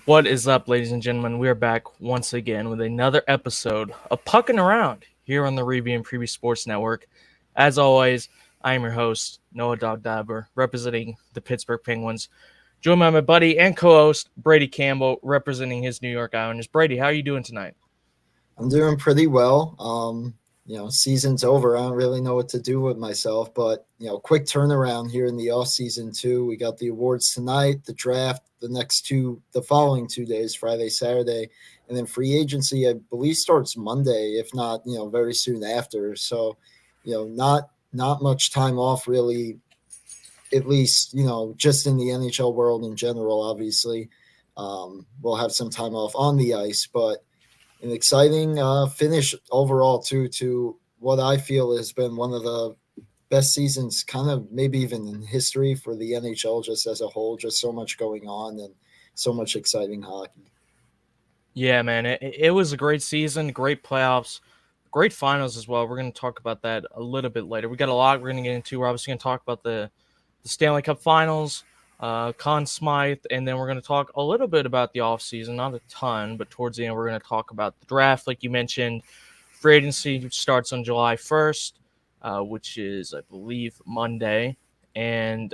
What is up, ladies and gentlemen? We are back once again with another episode of Puckin Around here on the Review and Preview Sports Network. As always, I am your host, Noah Dog Diver, representing the Pittsburgh Penguins. Joined by my buddy and co-host, Brady Campbell, representing his New York Islanders. Brady, how are you doing tonight? I'm doing pretty well. Season's over. I don't really know what to do with myself, but quick turnaround here in the off season too. We got the awards tonight, the draft, the following 2 days, Friday, Saturday, and then free agency. I believe starts Monday, if not, very soon after. So, not much time off really. At least just in the NHL world in general. Obviously, we'll have some time off on the ice, but an exciting finish overall to what I feel has been one of the best seasons, kind of maybe even in history for the NHL just as a whole. Just so much going on and so much exciting hockey. Yeah, man, it was a great season, great playoffs, great finals as well. We're going to talk about that a little bit later. We got a lot we're going to get into. We're obviously going to talk about the Stanley Cup Finals, Conn Smythe, and then we're going to talk a little bit about the offseason, not a ton, but towards the end, we're going to talk about the draft, like you mentioned. Free agency starts on July 1st, which is, I believe, Monday. And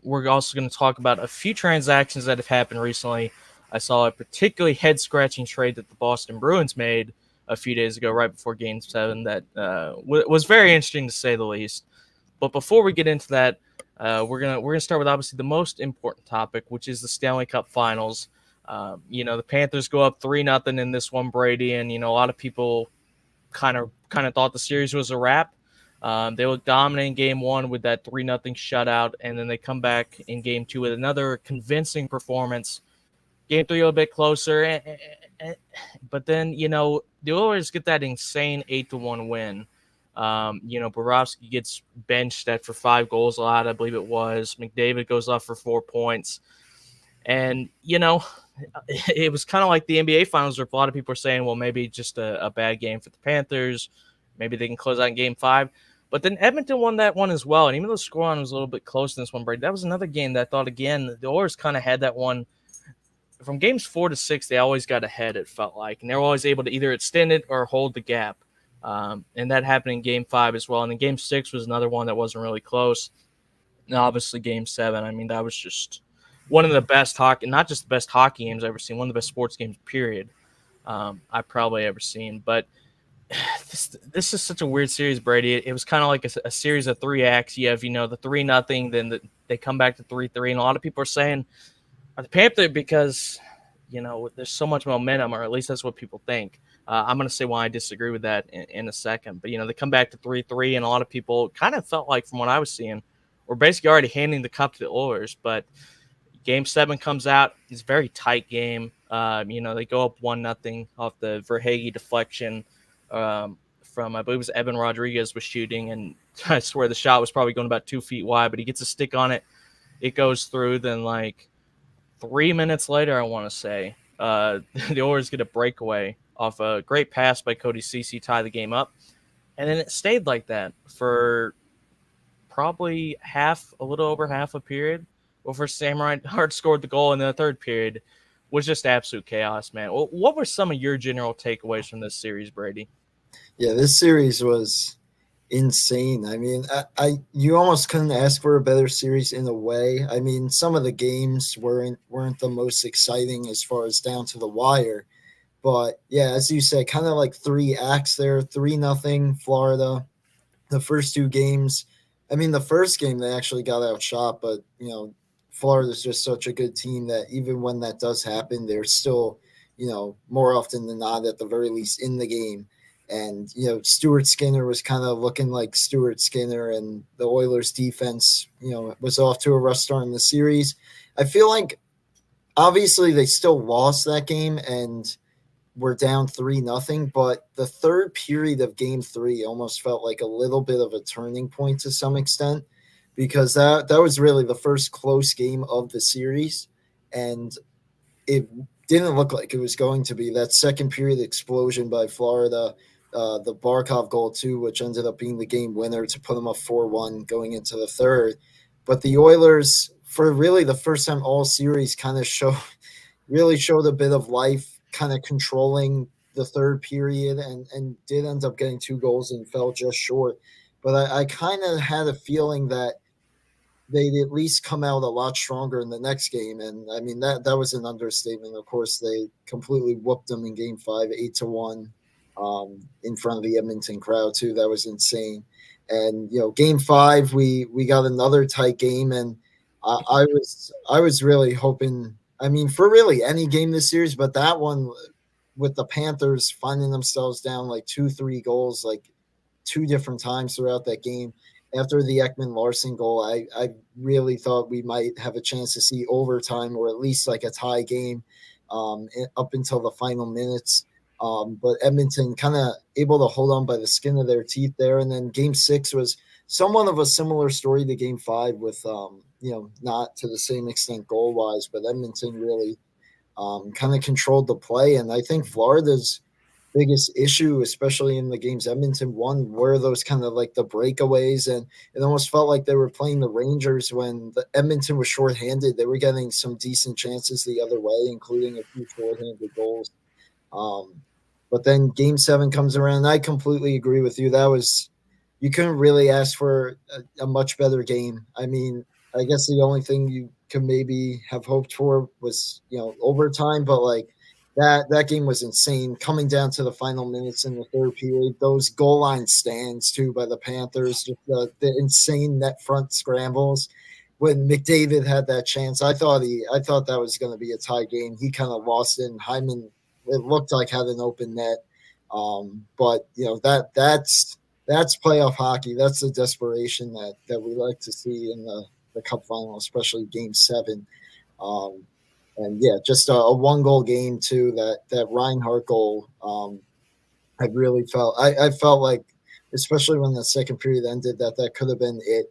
we're also going to talk about a few transactions that have happened recently. I saw a particularly head scratching trade that the Boston Bruins made a few days ago, right before Game 7, that was very interesting to say the least. But before we get into that, we're gonna start with obviously the most important topic, which is the Stanley Cup Finals. The Panthers go up 3-0 in this one, Brady, and a lot of people kind of thought the series was a wrap. They looked dominant in Game 1 with that 3-0 shutout, and then they come back in Game 2 with another convincing performance. Game 3 a little bit closer, but then the Oilers get that insane 8-1 win. Borowski gets benched for 5 goals allowed, I believe it was. McDavid goes off for 4 points. And, it was kind of like the NBA Finals where a lot of people are saying, well, maybe just a bad game for the Panthers. Maybe they can close out in Game 5. But then Edmonton won that one as well. And even though the scoreline was a little bit close in this one, Brady, that was another game that I thought, again, the Oilers kind of had that one. From games 4 to 6, they always got ahead, it felt like. And they were always able to either extend it or hold the gap. And that happened in Game 5 as well. And then Game 6 was another one that wasn't really close. And obviously, Game 7, I mean, that was just one of the best hockey, not just the best hockey games I've ever seen, one of the best sports games, period, I've probably ever seen. But this is such a weird series, Brady. It was kind of like a series of three acts. You have, the 3-0, then they come back to 3-3. And a lot of people are saying, are the Panthers, because, there's so much momentum, or at least that's what people think. I'm going to say why I disagree with that in a second. But, they come back to 3-3, and a lot of people kind of felt like, from what I was seeing, we're basically already handing the cup to the Oilers. But Game 7 comes out. It's a very tight game. They go up 1-0 off the Verhaeghe deflection from, I believe it was Evan Rodriguez was shooting. And I swear the shot was probably going about 2 feet wide, but he gets a stick on it. It goes through. Then, 3 minutes later, I want to say, the Oilers get a breakaway off a great pass by Cody Ceci, tie the game up. And then it stayed like that for probably a little over half a period before Sam Reinhart scored the goal. In the third period was just absolute chaos, man. Well, what were some of your general takeaways from this series, Brady? Yeah, this series was insane. I mean, you almost couldn't ask for a better series in a way. I mean, some of the games weren't the most exciting as far as down to the wire, but yeah, as you said, kind of like three acts there. 3-0 Florida. The first two games, I mean, the first game they actually got outshot, but Florida's just such a good team that even when that does happen, they're still more often than not at the very least in the game. And Stuart Skinner was kind of looking like Stuart Skinner, and the Oilers defense was off to a rough start in the series. I feel like obviously they still lost that game and were down 3-0, but the third period of Game 3 almost felt like a little bit of a turning point to some extent, because that was really the first close game of the series, and it didn't look like it was going to be. That second period explosion by Florida, the Barkov goal too, which ended up being the game winner to put them up 4-1 going into the third. But the Oilers, for really the first time all series, kind of really showed a bit of life, kind of controlling the third period, and did end up getting 2 goals and fell just short. But I kind of had a feeling that they'd at least come out a lot stronger in the next game. And I mean that was an understatement. Of course, they completely whooped them in Game 5, 8-1, in front of the Edmonton crowd too. That was insane. And Game 5, we got another tight game, and I was really hoping. I mean, for really any game this series, but that one with the Panthers finding themselves down like 2, 3 goals, like 2 different times throughout that game. After the Ekman Larson goal, I really thought we might have a chance to see overtime or at least like a tie game, up until the final minutes. But Edmonton kind of able to hold on by the skin of their teeth there. And then Game 6 was somewhat of a similar story to Game 5 with, not to the same extent goal wise, but Edmonton really kind of controlled the play. And I think Florida's biggest issue, especially in the games Edmonton won, were those kind of like the breakaways. And it almost felt like they were playing the Rangers when the Edmonton was shorthanded. They were getting some decent chances the other way, including a few shorthanded goals. Um, but then Game 7 comes around. And I completely agree with you. That was, you couldn't really ask for a much better game. I mean, I guess the only thing you could maybe have hoped for was, overtime, but like that game was insane. Coming down to the final minutes in the third period, those goal line stands too by the Panthers, just the insane net front scrambles. When McDavid had that chance, I thought that was going to be a tie game. He kind of lost it, and Hyman, it looked like, had an open net. But that's playoff hockey. That's the desperation that we like to see in the Cup final, especially Game 7. Um, and yeah, just a 1 goal game too. That Reinhart goal, I really I felt like, especially when the second period ended, that could have been it.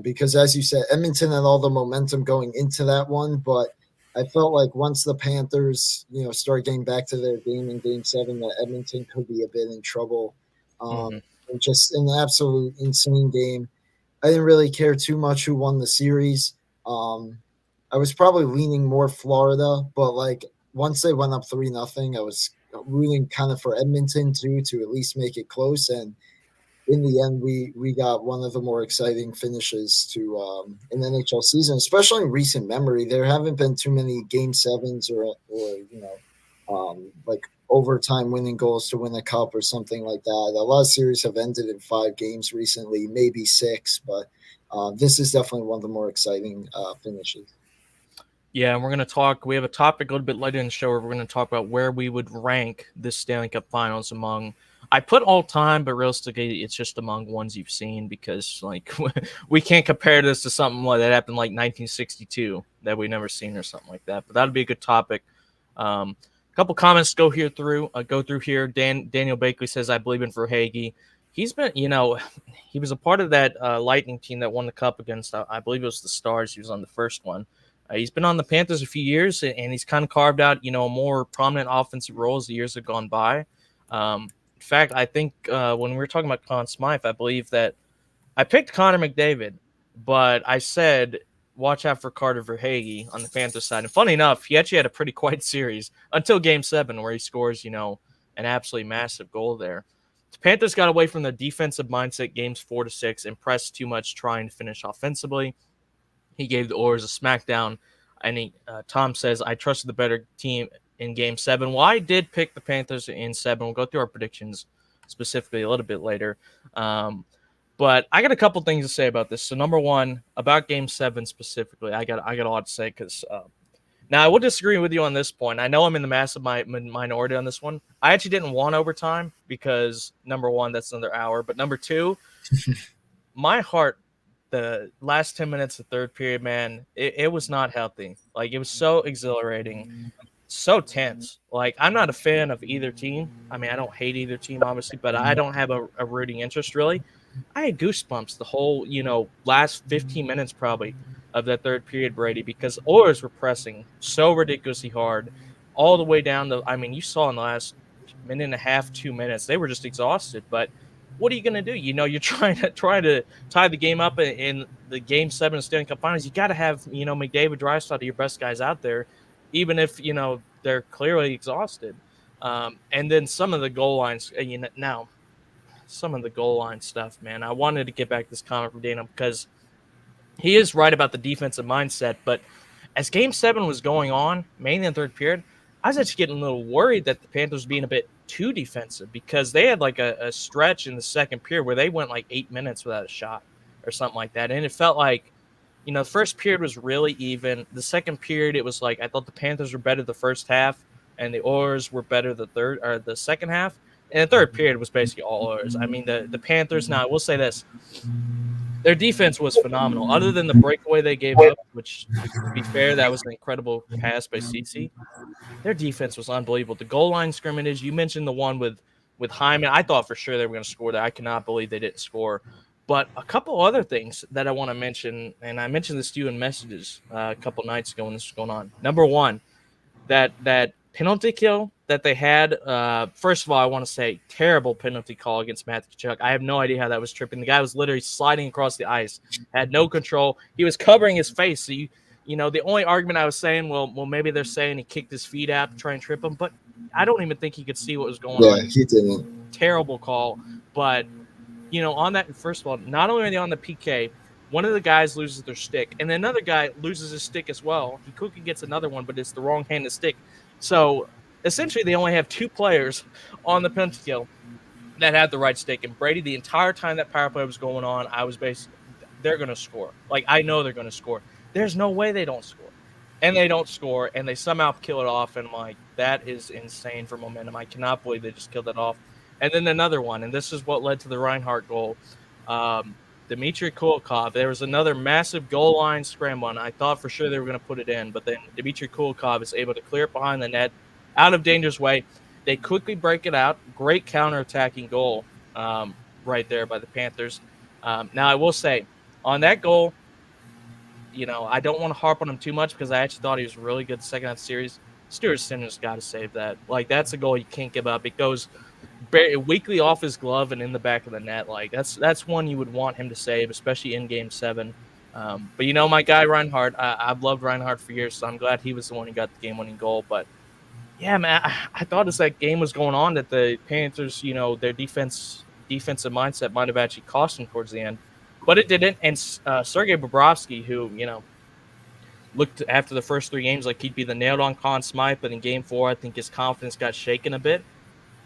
Because as you said, Edmonton had all the momentum going into that one, but I felt like once the Panthers, start getting back to their game in Game 7, that Edmonton could be a bit in trouble. Mm-hmm. And just an absolute insane game. I didn't really care too much who won the series. Um, I was probably leaning more Florida, but like once they went up 3-0, I was rooting kind of for Edmonton too, to at least make it close. And in the end, we got one of the more exciting finishes to an NHL season, especially in recent memory. There haven't been too many Game 7s or like overtime winning goals to win a cup or something like that. A lot of series have ended in 5 games recently, maybe 6, but this is definitely one of the more exciting finishes. Yeah, and we're going to talk. We have a topic a little bit later in the show where we're going to talk about where we would rank this Stanley Cup Finals among. I put all time, but realistically, it's just among ones you've seen because, like, we can't compare this to something like that happened like 1962 that we never seen or something like that. But that'd be a good topic. A couple comments go through here. Daniel Bakley says, "I believe in Verhaeghe. He's been, he was a part of that Lightning team that won the cup against, I believe it was the Stars. He was on the first one." He's been on the Panthers a few years, and he's kind of carved out, a more prominent offensive role as the years have gone by. In fact, I think when we were talking about Conn Smythe, I believe that I picked Connor McDavid, but I said watch out for Carter Verhaeghe on the Panthers side. And funny enough, he actually had a pretty quiet series until Game 7 where he scores, an absolutely massive goal there. The Panthers got away from the defensive mindset games 4-6 and pressed too much trying to finish offensively. He gave the Oilers a smackdown. And Tom says, I trusted the better team in Game 7. Well, I did pick the Panthers in 7. We'll go through our predictions specifically a little bit later. But I got a couple things to say about this. So, number one, about Game 7 specifically, I got a lot to say because now I will disagree with you on this point. I know I'm in the massive minority on this one. I actually didn't want overtime because, number one, that's another hour. But number two, my heart, the last 10 minutes of third period, man, it was not healthy. Like, it was so exhilarating, so tense. Like, I'm not a fan of either team. I mean, I don't hate either team, obviously, but I don't have a rooting interest, really. I had goosebumps the whole, last 15 minutes probably of that third period, Brady, because Oilers were pressing so ridiculously hard all the way down the. I mean, you saw in the last minute and a half, 2 minutes, they were just exhausted. But what are you going to do? You're trying to tie the game up in the Game 7 of Stanley Cup Finals. You got to have, McDavid, Draisaitl, your best guys out there. even if they're clearly exhausted. And then some of the goal lines, now some of the goal line stuff, man. I wanted to get back to this comment from Dana because he is right about the defensive mindset. But as Game 7 was going on, mainly in the third period, I was actually getting a little worried that the Panthers were being a bit too defensive because they had like a stretch in the second period where they went like 8 minutes without a shot or something like that. And it felt like, the first period was really even. The second period, it was like I thought the Panthers were better the first half and the Oilers were better the second half. And the third period was basically all Oilers. I mean, the Panthers, now I will say this, their defense was phenomenal. Other than the breakaway they gave up, which, to be fair, that was an incredible pass by CC. Their defense was unbelievable. The goal line scrimmages, you mentioned the one with Hyman. I thought for sure they were going to score that. I cannot believe they didn't score. But a couple other things that I want to mention, and I mentioned this to you in messages a couple nights ago when this was going on. Number one, that penalty kill that they had. First of all, I want to say terrible penalty call against Matthew Tkachuk. I have no idea how that was tripping. The guy was literally sliding across the ice, had no control. He was covering his face. So the only argument I was saying, well, maybe they're saying he kicked his feet out to try and trip him, but I don't even think he could see what was going on. Yeah, he didn't. Terrible call, but on that, first of all, not only are they on the PK, one of the guys loses their stick, and then another guy loses his stick as well. He quickly gets another one, but it's the wrong-handed stick. So essentially, they only have two players on the penalty kill that had the right stick. And Brady, the entire time that power play was going on, I was basically, they're going to score. Like, I know they're going to score. There's no way they don't score. And they don't score, and they somehow kill it off. And I'm like, that is insane for momentum. I cannot believe they just killed it off. And then another one, and this is what led to the Reinhart goal. Dmitry Kulikov, there was another massive goal line scramble, and I thought for sure they were going to put it in, but then Dmitry Kulikov is able to clear it behind the net, out of danger's way. They quickly break it out. Great counterattacking goal right there by the Panthers. Now, I will say, on that goal, I don't want to harp on him too much because I actually thought he was really good the second half of the series. Stuart Skinner's got to save that. Like, that's a goal you can't give up. It goes weakly off his glove and in the back of the net. Like, that's one you would want him to save, especially in Game 7. But my guy Reinhart, I've loved Reinhart for years, so I'm glad he was the one who got the game-winning goal. But yeah, man, I thought as that game was going on that the Panthers, their defensive mindset might have actually cost them towards the end, but it didn't. And Sergei Bobrovsky, who looked after the first three games like he'd be the nailed-on Conn Smythe, but in Game 4, I think his confidence got shaken a bit.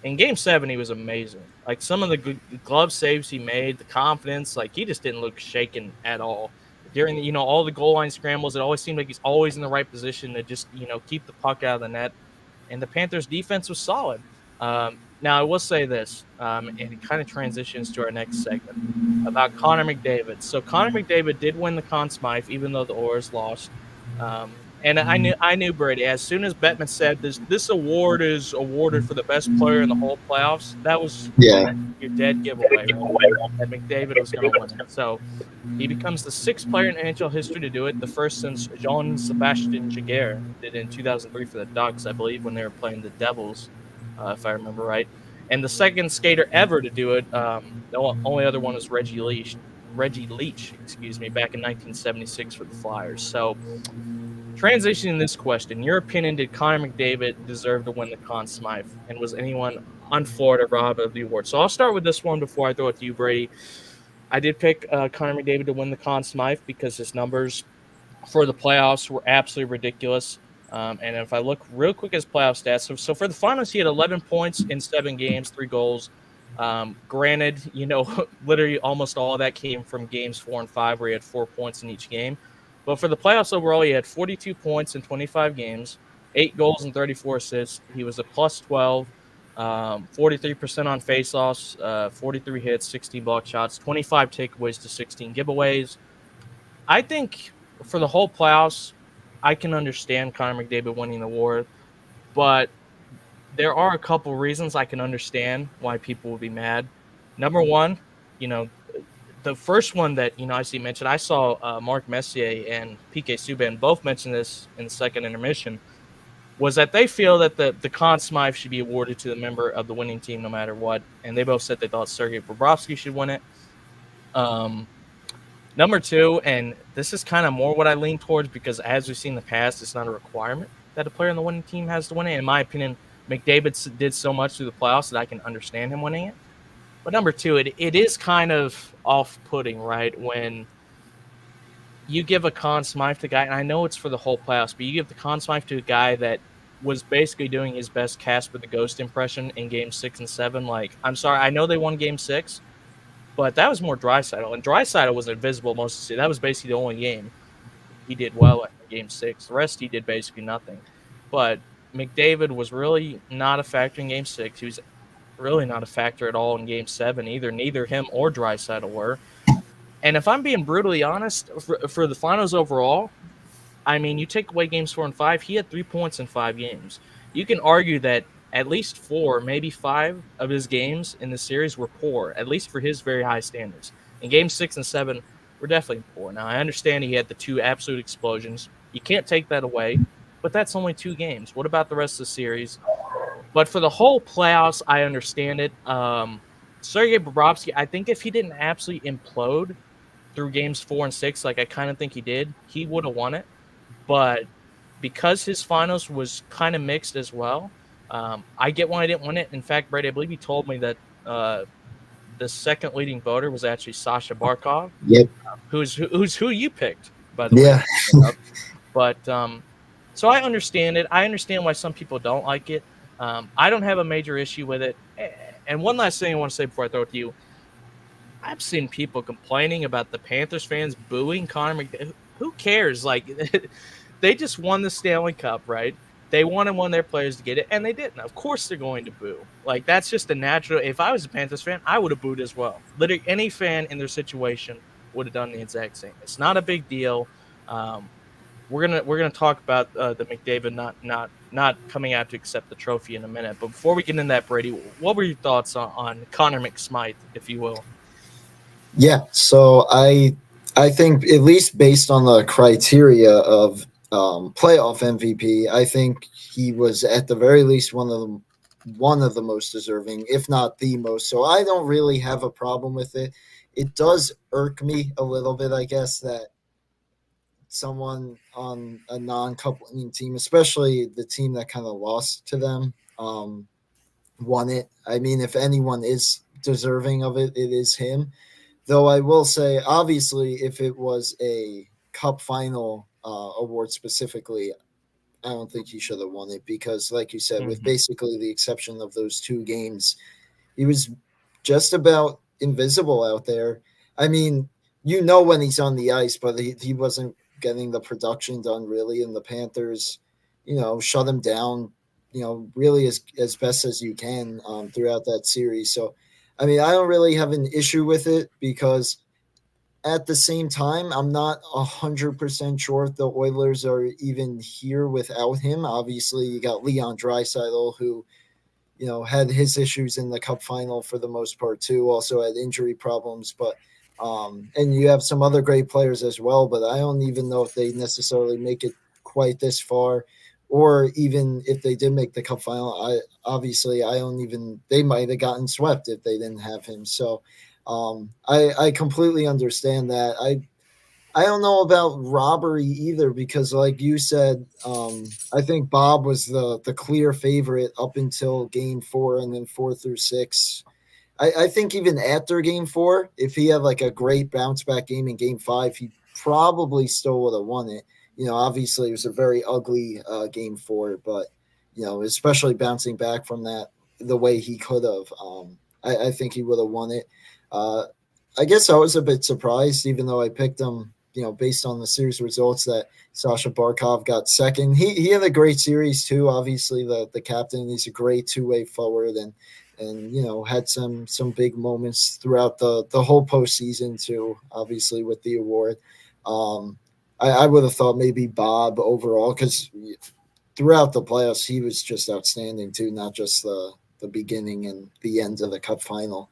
In Game 7, he was amazing. Like, some of the good glove saves he made, the confidence, like, he just didn't look shaken at all. During, all the goal line scrambles, it always seemed like he's always in the right position to just, keep the puck out of the net. And the Panthers' defense was solid. Now, I will say this, and it kind of transitions to our next segment about Connor McDavid. So Connor McDavid did win the Conn Smythe, even though the Oilers lost. And I knew Brady. As soon as Bettman said this award is awarded for the best player in the whole playoffs, that was your dead giveaway, right? That McDavid was going to win it. So he becomes the sixth player in NHL history to do it, the first since Jean-Sebastien Giguère did it in 2003 for the Ducks, I believe, when they were playing the Devils, if I remember right. And the second skater ever to do it, the only other one was Reggie Leach, back in 1976 for the Flyers. So, transitioning this question, in your opinion, did Connor McDavid deserve to win the Conn Smythe? And was anyone on Florida robbed of the award? So I'll start with this one before I throw it to you, Brady. I did pick Connor McDavid to win the Conn Smythe because his numbers for the playoffs were absolutely ridiculous. And if I look real quick at his playoff stats, so for the finals, he had 11 points in 7 games, 3 goals. Granted, literally almost all of that came from games 4 and 5 where he had 4 points in each game. But for the playoffs overall, he had 42 points in 25 games, 8 goals and 34 assists. He was a plus 12, 43% on faceoffs, 43 hits, 16 block shots, 25 takeaways to 16 giveaways. I think for the whole playoffs, I can understand Connor McDavid winning the award, but there are a couple reasons I can understand why people would be mad. Number one, the first one that, I see mentioned, I saw Mark Messier and PK Subban both mention this in the second intermission, was that they feel that the Conn Smythe should be awarded to the member of the winning team no matter what. And they both said they thought Sergei Bobrovsky should win it. Number two, and this is kind of more what I lean towards because as we've seen in the past, it's not a requirement. that a player on the winning team has to win it. In my opinion, McDavid did so much through the playoffs that I can understand him winning it. But number two, it is kind of off-putting, right? When you give a Conn Smythe to a guy, and I know it's for the whole playoffs, but you give the Conn Smythe to a guy that was basically doing his best Casper the Ghost impression in Game 6 and 7. Like, I'm sorry, I know they won Game 6, but that was more Draisaitl, and Draisaitl was invisible most of the season. That was basically the only game he did well in Game 6. The rest he did basically nothing. But McDavid was really not a factor in Game 6. He was really not a factor at all in Game 7 either. Neither him or Draisaitl were. And if I'm being brutally honest, for the finals overall, I mean, you take away games 4 and 5, he had 3 points in 5 games. You can argue that at least 4, maybe 5 of his games in the series were poor, at least for his very high standards. In Game 6 and 7, were definitely poor. Now, I understand he had the 2 absolute explosions. You can't take that away, but that's only 2 games. What about the rest of the series? But for the whole playoffs, I understand it. Sergei Bobrovsky, I think if he didn't absolutely implode through games 4 and 6, like I kind of think he did, he would have won it. But because his finals was kind of mixed as well, I get why I didn't win it. In fact, Brady, I believe he told me that the second leading voter was actually Sasha Barkov, Yep. who's who you picked, by the Yeah. way. But so I understand it. I understand why some people don't like it. I don't have a major issue with it. And one last thing I want to say before I throw it to you. I've seen people complaining about the Panthers fans booing Connor McDavid. Who cares? Like, they just won the Stanley Cup, right? They wanted one of their players to get it, and they didn't. Of course they're going to boo. Like, that's just a natural. If I was a Panthers fan, I would have booed as well. Literally, any fan in their situation would have done the exact same. It's not a big deal. We're gonna talk about the McDavid not coming out to accept the trophy in a minute. But before we get into that, Brady, what were your thoughts on Connor McSmythe, if you will? Yeah, so I think at least based on the criteria of playoff MVP, I think he was at the very least one of the most deserving, if not the most. So I don't really have a problem with it. It does irk me a little bit, I guess, that someone on a non-cup winning team, especially the team that kind of lost to them, won it. I mean, if anyone is deserving of it, it is him. Though I will say, obviously, if it was a cup final award specifically, I don't think he should have won it because, like you said, with Mm-hmm. basically the exception of those 2 games, he was just about invisible out there. I mean, when he's on the ice, but he wasn't getting the production done really, and the Panthers, shut him down, really as best as you can throughout that series. So, I mean, I don't really have an issue with it because at the same time, I'm not 100% sure if the Oilers are even here without him. Obviously, you got Leon Draisaitl, who had his issues in the cup final for the most part too. Also had injury problems, but and you have some other great players as well. But I don't even know if they necessarily make it quite this far, or even if they did make the cup final. I don't even. They might have gotten swept if they didn't have him. So I completely understand that. I don't know about robbery either because, like you said, I think Bob was the clear favorite up until Game 4, and then 4 through 6. I think even after Game 4, if he had like a great bounce back game in Game 5, he probably still would have won it. Obviously it was a very ugly Game 4, but especially bouncing back from that the way he could have, I think he would have won it. Uh, I guess I was a bit surprised, even though I picked him, based on the series results, that Sasha Barkov got second. He had a great series too. Obviously, the captain, he's a great 2-way forward, and had some big moments throughout the whole postseason too. Obviously, with the award, I would have thought maybe Bob overall because throughout the playoffs he was just outstanding too, not just the beginning and the end of the cup final.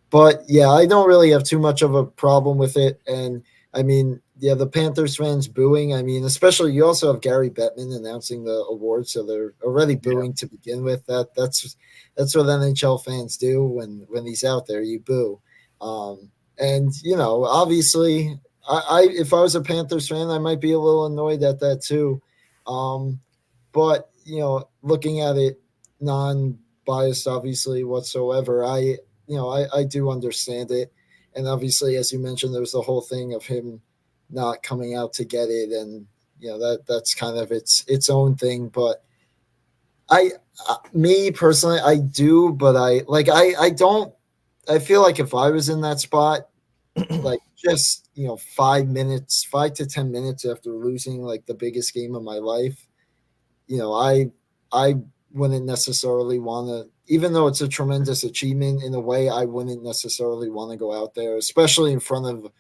But yeah, I don't really have too much of a problem with it. And I mean, yeah, the Panthers fans booing. I mean, especially you also have Gary Bettman announcing the award, so they're already booing to begin with. That's what NHL fans do when he's out there. You boo. And obviously, I if I was a Panthers fan, I might be a little annoyed at that too. But looking at it non-biased, obviously whatsoever, I do understand it, and obviously, as you mentioned, there was the whole thing of him not coming out to get it, and that's kind of its own thing. But I, me personally, I do, but I don't. I feel like if I was in that spot, like just 5 minutes, 5 to 10 minutes after losing like the biggest game of my life, I wouldn't necessarily want to, even though it's a tremendous achievement in a way, I wouldn't necessarily want to go out there, especially in front of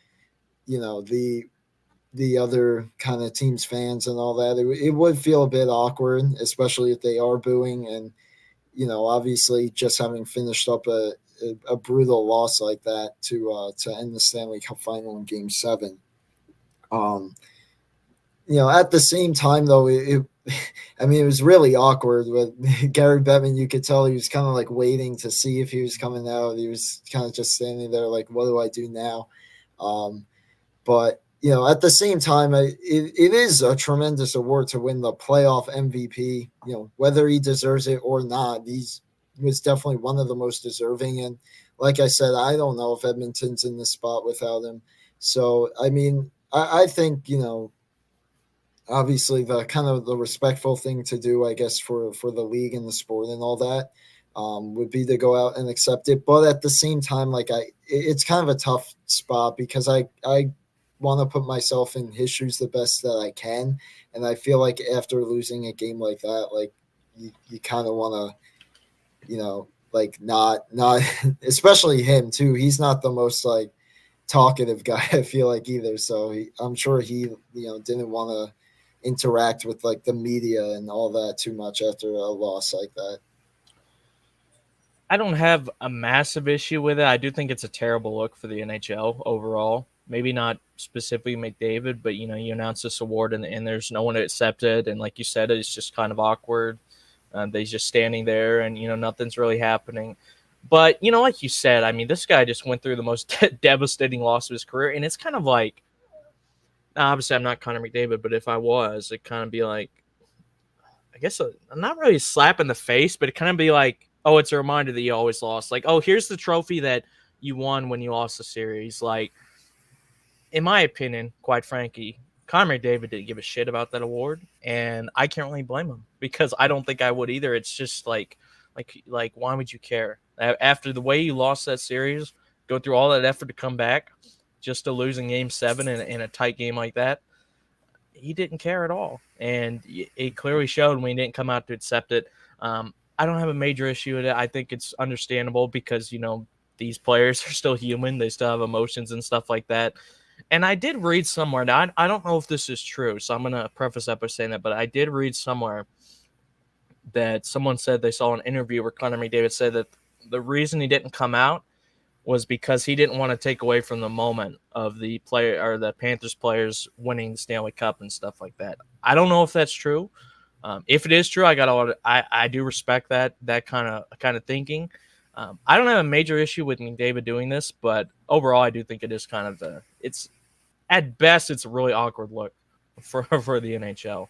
the other kind of team's fans and all that. It would feel a bit awkward, especially if they are booing, and obviously just having finished up a brutal loss like that to end the Stanley Cup final in Game 7. At the same time, though, I mean, it was really awkward with Gary Bettman. You could tell he was kind of like waiting to see if he was coming out. He was kind of just standing there like, what do I do now? But at the same time, it is a tremendous award to win the playoff MVP. Whether he deserves it or not, he was definitely one of the most deserving. And like I said, I don't know if Edmonton's in the spot without him. So, I mean, I think, obviously the kind of the respectful thing to do, I guess, for the league and the sport and all that, would be to go out and accept it. But at the same time, it's kind of a tough spot because I want to put myself in his shoes the best that I can. And I feel like after losing a game like that, like you kind of want to, like not, especially him too. He's not the most like talkative guy, I feel like, either. So I'm sure he, didn't want to interact with like the media and all that too much after a loss like that. I don't have a massive issue with it. I do think it's a terrible look for the NHL overall. Maybe not specifically McDavid, but you announce this award and there's no one to accept it, and like you said, it's just kind of awkward. They're just standing there, and nothing's really happening. But like you said, I mean, this guy just went through the most devastating loss of his career, and it's kind of like, obviously, I'm not Connor McDavid, but if I was, it'd kind of be like, I guess I'm not really a slap in the face, but it kind of be like, oh, it's a reminder that you always lost. Like, oh, here's the trophy that you won when you lost the series. Like, in my opinion, quite frankly, Connor McDavid didn't give a shit about that award, and I can't really blame him because I don't think I would either. It's just like, why would you care after the way you lost that series? Go through all that effort to come back, just to lose in Game 7 in a tight game like that. He didn't care at all, and it clearly showed when he didn't come out to accept it. I don't have a major issue with it. I think it's understandable because these players are still human; they still have emotions and stuff like that. And I did read somewhere. Now I don't know if this is true, so I'm gonna preface that by saying that. But I did read somewhere that someone said they saw an interview where Connor McDavid said that the reason he didn't come out was because he didn't want to take away from the moment of the player or the Panthers players winning the Stanley Cup and stuff like that. I don't know if that's true. If it is true, I do respect that kind of thinking. I don't have a major issue with McDavid doing this, but overall, I do think it is kind of it's at best it's a really awkward look for the NHL.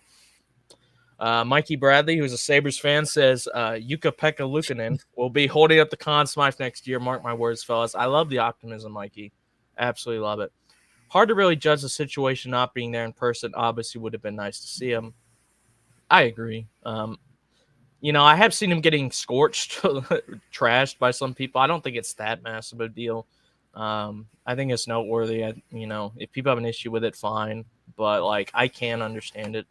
Mikey Bradley, who's a Sabres fan, says Jukka-Pekka Luukkonen will be holding up the Conn Smythe next year. Mark my words, fellas. I love the optimism, Mikey. Absolutely love it. Hard to really judge the situation not being there in person. Obviously, would have been nice to see him. I agree. I have seen him getting scorched, trashed by some people. I don't think it's that massive a deal. I think it's noteworthy. If people have an issue with it, fine. But I can understand it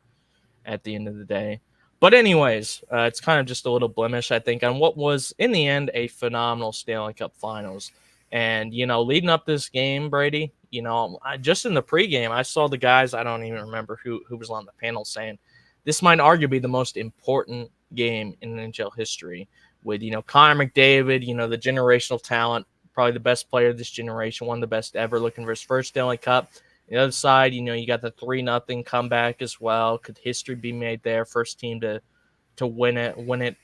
at the end of the day. But anyways, it's kind of just a little blemish, I think, on what was, in the end, a phenomenal Stanley Cup Finals. And, leading up this game, Brady, just in the pregame, I saw the guys, I don't even remember who was on the panel saying, this might arguably be the most important game in NHL history with, Connor McDavid, the generational talent, probably the best player of this generation, one of the best ever, looking for his first Stanley Cup. The other side, you got the 3-0 comeback as well. Could history be made there? First team to win it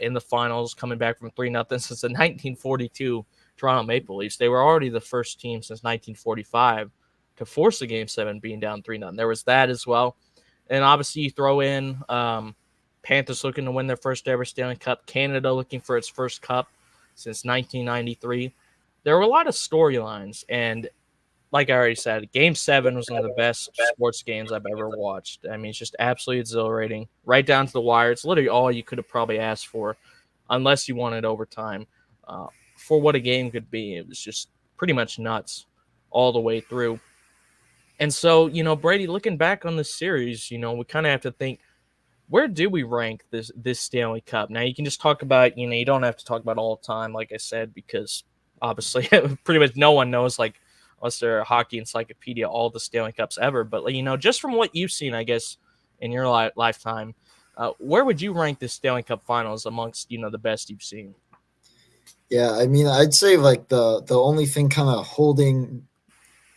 in the finals, coming back from 3-0 since the 1942 Toronto Maple Leafs. They were already the first team since 1945 to force a Game 7 being down 3-0. There was that as well. And obviously, you throw in Panthers looking to win their first ever Stanley Cup, Canada looking for its first cup since 1993. There were a lot of storylines, and like I already said, Game 7 was one of the best sports games I've ever watched. I mean, it's just absolutely exhilarating, right down to the wire. It's literally all you could have probably asked for, unless you wanted overtime. Uh, for what a game could be, it was just pretty much nuts all the way through. And so, Brady, looking back on this series, we kind of have to think, where do we rank this Stanley Cup? Now you can just talk about, you don't have to talk about all the time, like I said, because obviously pretty much no one knows, like, unless they're a hockey encyclopedia, all the Stanley Cups ever. But just from what you've seen, I guess, in your lifetime, where would you rank the Stanley Cup Finals amongst the best you've seen? Yeah, I mean, I'd say like the only thing kind of holding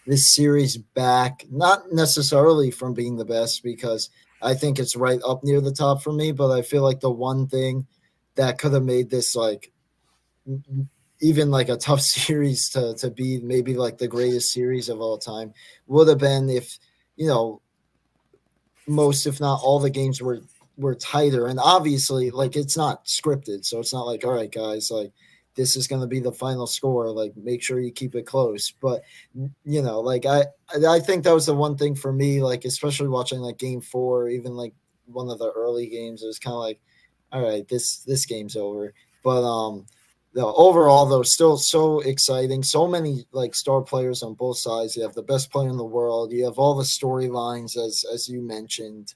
this series back, not necessarily from being the best, because I think it's right up near the top for me, but I feel like the one thing that could have made this like even like a tough series to be maybe like the greatest series of all time would have been if, you know, most if not all the games were tighter. And obviously like it's not scripted, so it's not like, all right guys, like this is going to be the final score, like make sure you keep it close. But like I think that was the one thing for me, like especially watching like game 4, even like one of the early games, it was kind of like, all right, this game's over. But overall though, still so exciting, so many like star players on both sides. You have the best player in the world, you have all the storylines as you mentioned.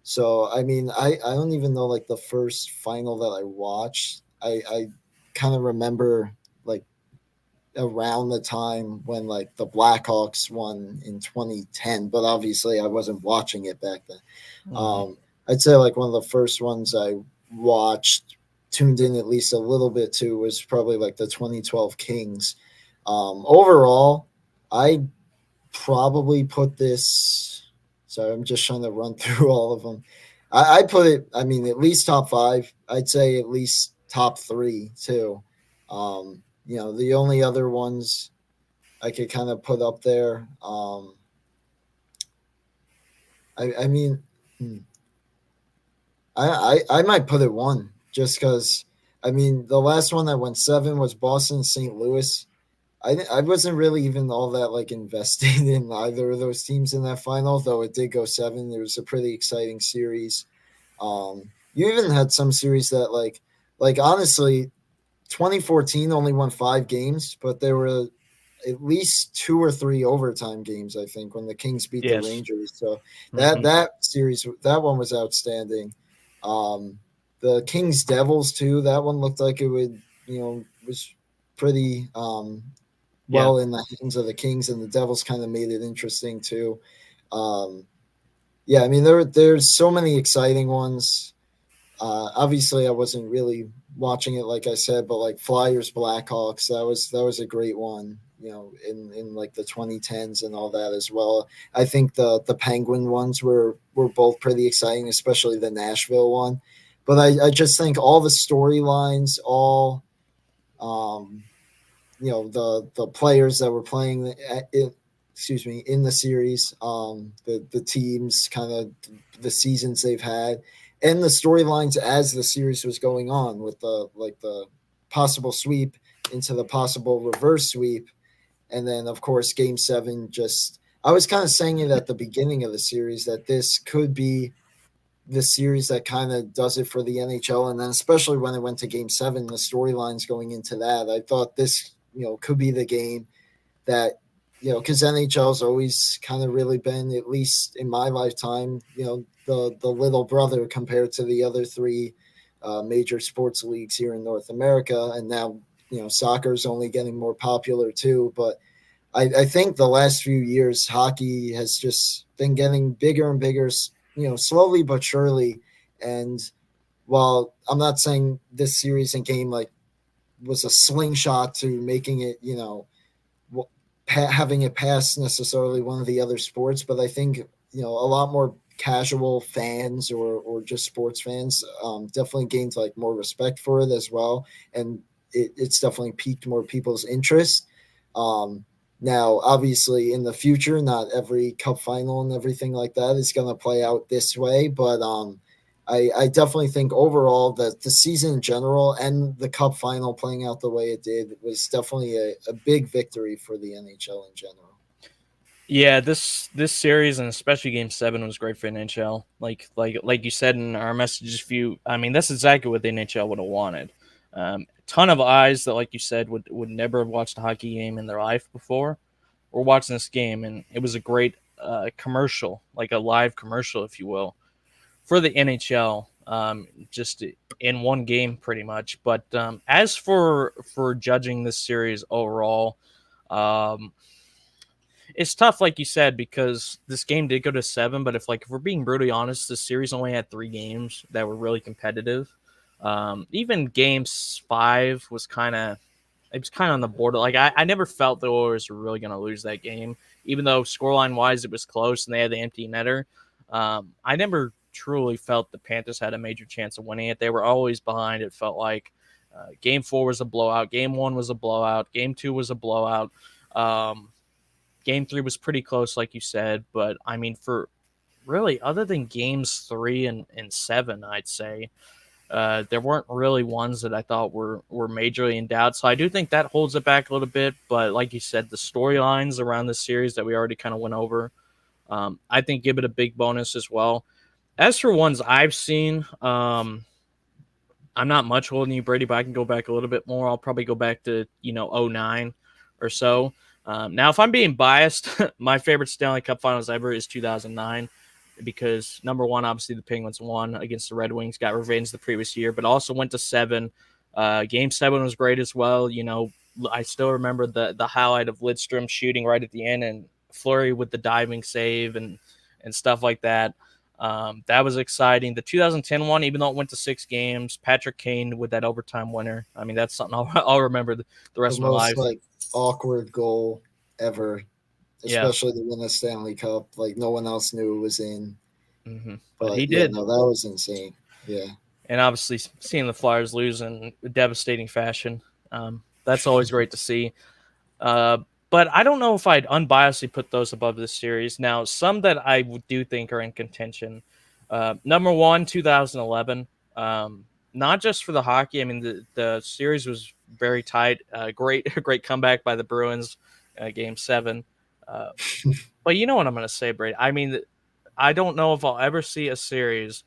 So I mean, I don't even know like the first final that I watched. I kind of remember like around the time when like the Blackhawks won in 2010, but obviously I wasn't watching it back then. Mhm. um I'd say like one of the first ones I watched, tuned in at least a little bit to, was probably like the 2012 Kings. Overall, I probably put this. Sorry, I'm just trying to run through all of them. I put it, I mean, at least top 5. I'd say at least top 3 too. The only other ones I could kind of put up there. I mean, hmm, I might put it 1 just because. I mean, the last one that went 7 was Boston St. Louis. I wasn't really even all that like invested in either of those teams in that final, though it did go 7. It was a pretty exciting series. You even had some series that like honestly, 2014 only won 5 games, but there were at least 2 or 3 overtime games, I think, when the Kings beat the Yes. Rangers. So that Hmm. that series, that one was outstanding. Um, the Kings Devils too. That one looked like it would, was pretty Yeah. well in the hands of the Kings, and the Devils kind of made it interesting too. Um, yeah, I mean there's so many exciting ones. Obviously, I wasn't really watching it, like I said, but like Flyers Blackhawks, that was a great one. In like the 2010s and all that as well. I think the Penguin ones were both pretty exciting, especially the Nashville one. But I just think all the storylines, all um, the players that were playing in the series, the teams, kind of the seasons they've had, and the storylines as the series was going on, with the possible sweep into the possible reverse sweep, and then of course game 7. Just, I was kind of saying it at the beginning of the series that this could be the series that kind of does it for the NHL. And then especially when it went to game 7, the storylines going into that, I thought this, could be the game that, because NHL's always kind of really been, at least in my lifetime, the little brother compared to the other 3 major sports leagues here in North America. And now, soccer is only getting more popular too. But I think the last few years, hockey has just been getting bigger and bigger, slowly but surely. And while I'm not saying this series and game like was a slingshot to making it, having it pass necessarily one of the other sports, but I think, a lot more casual fans or just sports fans definitely gained like more respect for it as well, and it's definitely piqued more people's interest. Um, Now, obviously, in the future, not every cup final and everything like that is going to play out this way, but I definitely think overall that the season in general and the cup final playing out the way it did was definitely a big victory for the NHL in general. Yeah, this series and especially Game 7 was great for NHL. Like you said in our messages, few. I mean, that's exactly what the NHL would have wanted. Ton of eyes that, like you said, would never have watched a hockey game in their life before, were watching this game, and it was a great commercial, like a live commercial, if you will, for the NHL. Just in one game, pretty much. But as for judging this series overall, um, it's tough, like you said, because this game did go to 7. But if we're being brutally honest, the series only had 3 games that were really competitive. Even Game 5 was kind of, it was kind of on the border. Like I never felt the Oilers were really going to lose that game, even though scoreline wise it was close and they had the empty netter. I never truly felt the Panthers had a major chance of winning it. They were always behind. It felt like Game 4 was a blowout. Game 1 was a blowout. Game 2 was a blowout. Um, Game 3 was pretty close, like you said. But I mean, for really, other than Games 3 and 7, I'd say there weren't really ones that I thought were majorly in doubt. So I do think that holds it back a little bit. But like you said, the storylines around the series that we already kind of went over, I think give it a big bonus as well. As for ones I've seen, I'm not much holding you, Brady, but I can go back a little bit more. I'll probably go back to, '09 or so. Now, if I'm being biased, my favorite Stanley Cup Finals ever is 2009 because, number one, obviously the Penguins won against the Red Wings, got revenge the previous year, but also went to 7. Game 7 was great as well. I still remember the highlight of Lidstrom shooting right at the end and Fleury with the diving save and stuff like that. That was exciting. The 2010 one, even though it went to 6 games, Patrick Kane with that overtime winner. I mean, that's something I'll remember the The rest of my most life. like awkward goal ever, Yeah. especially to win a Stanley Cup. Like no one else knew it was in. But But he yeah, did. no, that was insane. Yeah. And obviously, seeing the Flyers lose in a devastating fashion, that's always great to see. Uh, but I don't know if I'd unbiasedly put those above this series. Now, some that I do think are in contention. Number one, 2011. Not just for the hockey. I mean, the series was very tight. Great, great comeback by the Bruins, Game 7. Uh, but you know what I'm going to say, Brady. I mean, I don't know if I'll ever see a series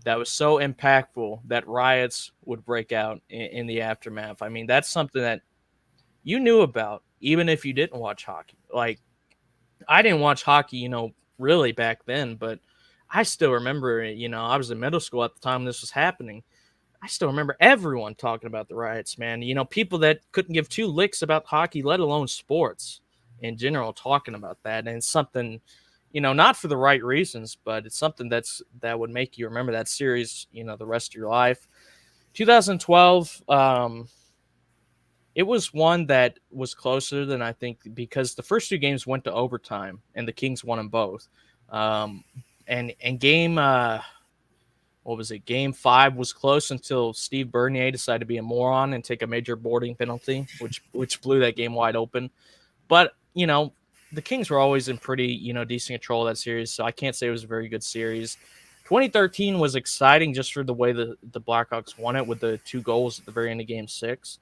that was so impactful that riots would break out in the aftermath. I mean, that's something that you knew about, even if you didn't watch hockey. Like, I didn't watch hockey, really back then, but I still remember, I was in middle school at the time this was happening. I still remember everyone talking about the riots, man. People that couldn't give 2 licks about hockey, let alone sports in general, talking about that. And it's something, not for the right reasons, but it's something that would make you remember that series, the rest of your life. 2012, it was one that was closer than I think because the first 2 games went to overtime and the Kings won them both. Um, and what was it? Game 5 was close until Steve Bernier decided to be a moron and take a major boarding penalty, which blew that game wide open. But the Kings were always in pretty decent control of that series, so I can't say it was a very good series. 2013 was exciting just for the way the Blackhawks won it with the 2 goals at the very end of Game 6.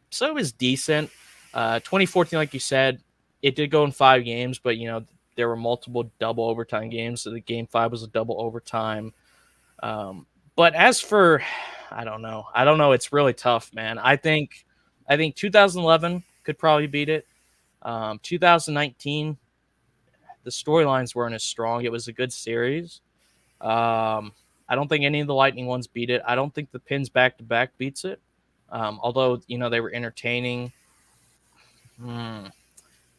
So it was decent. 2014, like you said, it did go in 5 games, but there were multiple double overtime games, so the Game 5 was a double overtime. But as for, I don't know. I don't know. It's really tough, man. I think 2011 could probably beat it. 2019, the storylines weren't as strong. It was a good series. I don't think any of the Lightning ones beat it. I don't think the Pins back to back beats it. Although they were entertaining.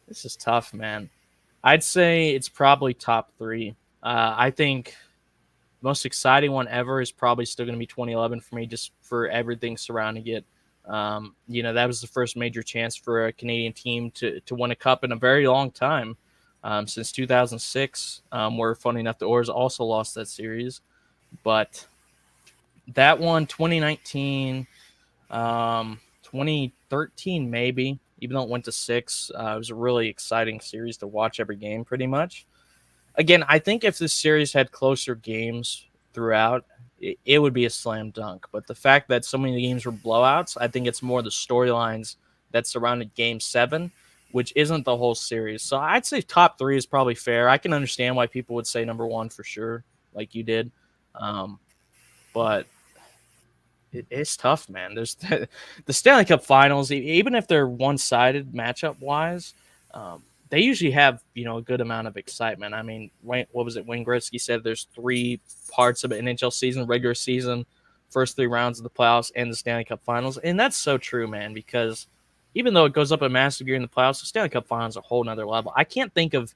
This is tough, man. I'd say it's probably top 3. I think most exciting one ever is probably still going to be 2011 for me, just for everything surrounding it. That was the first major chance for a Canadian team to win a cup in a very long time, since 2006, where funny enough, the Oilers also lost that series. But that one, 2019, 2013, maybe. even though it went to 6. It was a really exciting series to watch every game, pretty much. Again, I think if this series had closer games throughout, it would be a slam dunk. But the fact that so many games were blowouts, I think it's more the storylines that surrounded Game 7, which isn't the whole series. So I'd say top 3 is probably fair. I can understand why people would say number 1 for sure, like you did. Um, but it's tough, man. There's the Stanley Cup Finals, even if they're one-sided matchup wise, they usually have a good amount of excitement. I mean, what was it? Wayne Gretzky said there's 3 parts of an NHL season: regular season, first 3 rounds of the playoffs, and the Stanley Cup Finals. And that's so true, man. Because even though it goes up a massive gear in the playoffs, the Stanley Cup Finals is a whole nother level. I can't think of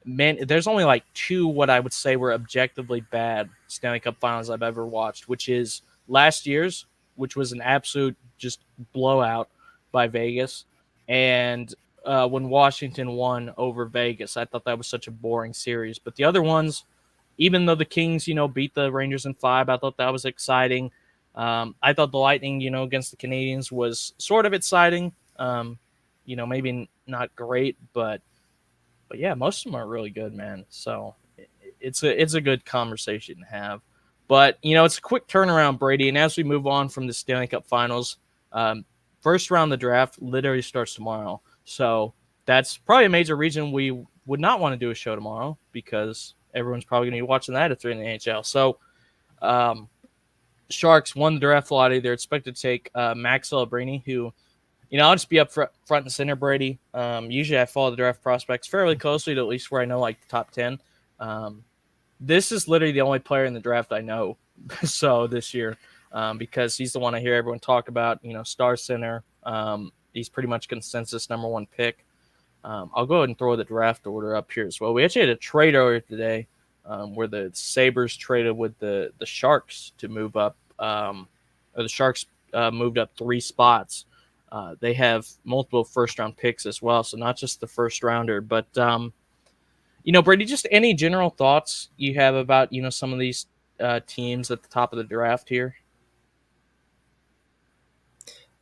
there's only like 2 what I would say were objectively bad Stanley Cup Finals I've ever watched, which is last year's, which was an absolute just blowout by Vegas, and when Washington won over Vegas. I thought that was such a boring series. But the other ones, even though the Kings, beat the Rangers in 5, I thought that was exciting. I thought the Lightning, against the Canadians was sort of exciting. Maybe not great, but yeah, most of them are really good, man. So it's a good conversation to have. But it's a quick turnaround, Brady. And as we move on from the Stanley Cup Finals, first round of the draft literally starts tomorrow. So that's probably a major reason we would not want to do a show tomorrow, because everyone's probably going to be watching that if they're in the NHL. So Sharks won the draft lottery. They're expected to take Max Celebrini, who I'll just be up front and center, Brady. Usually I follow the draft prospects fairly closely to at least where I know like the top 10. This is literally the only player in the draft I know so this year, because he's the one I hear everyone talk about, star center. He's pretty much consensus number 1 pick. I'll go ahead and throw the draft order up here as well. We actually had a trade earlier today where the Sabres traded with the Sharks to move up, or the Sharks moved up 3 spots. They have multiple first-round picks as well, so not just the first rounder. But, Brady, just any general thoughts you have about, some of these teams at the top of the draft here?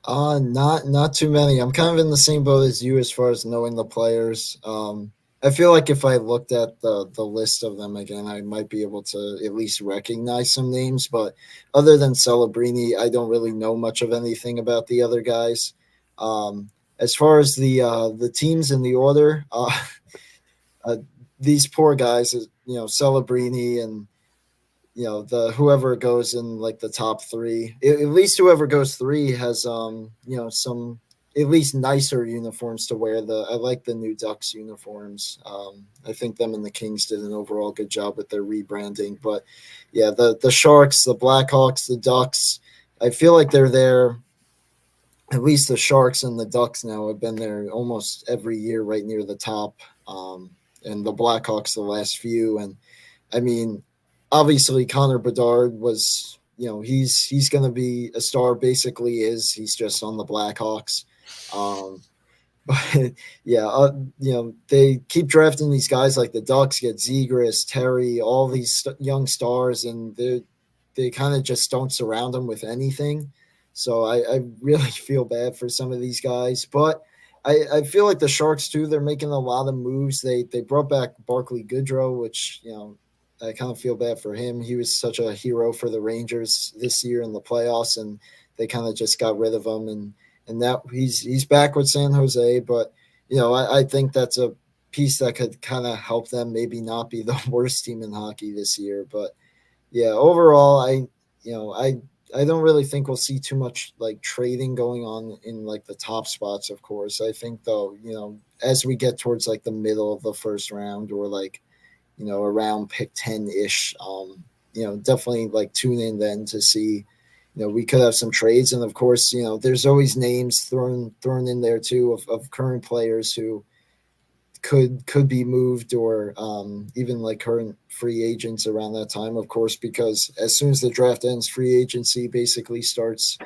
Not too many. I'm kind of in the same boat as you as far as knowing the players. I feel like if I looked at the list of them again, I might be able to at least recognize some names. But other than Celebrini, I don't really know much of anything about the other guys. As far as the teams in the order, these poor guys, Celebrini and the whoever goes in like the top 3, at least whoever goes 3 has some at least nicer uniforms to wear. I like the new Ducks uniforms. I think them and the Kings did an overall good job with their rebranding. But yeah, the Sharks, the Blackhawks, the Ducks, I feel like they're there. At least the Sharks and the Ducks now have been there almost every year, right near the top. And the Blackhawks the last few. And I mean, obviously Connor Bedard was, he's going to be a star. Basically, he's just on the Blackhawks. But yeah, they keep drafting these guys like the Ducks get Zegras, Terry, all these young stars, and they kind of just don't surround them with anything. So I really feel bad for some of these guys, but I feel like the Sharks too. They're making a lot of moves. They brought back Barclay Goodrow, which I kind of feel bad for him. He was such a hero for the Rangers this year in the playoffs, and they kind of just got rid of him. And now he's back with San Jose, but I think that's a piece that could kind of help them maybe not be the worst team in hockey this year. But yeah, overall, I don't really think we'll see too much like trading going on in like the top spots. Of course, I think though, as we get towards like the middle of the first round or like, around pick 10-ish, definitely like tune in then to see, we could have some trades. And of course, there's always names thrown in there too of current players who could be moved or even like current free agents around that time, of course, because as soon as the draft ends, free agency basically starts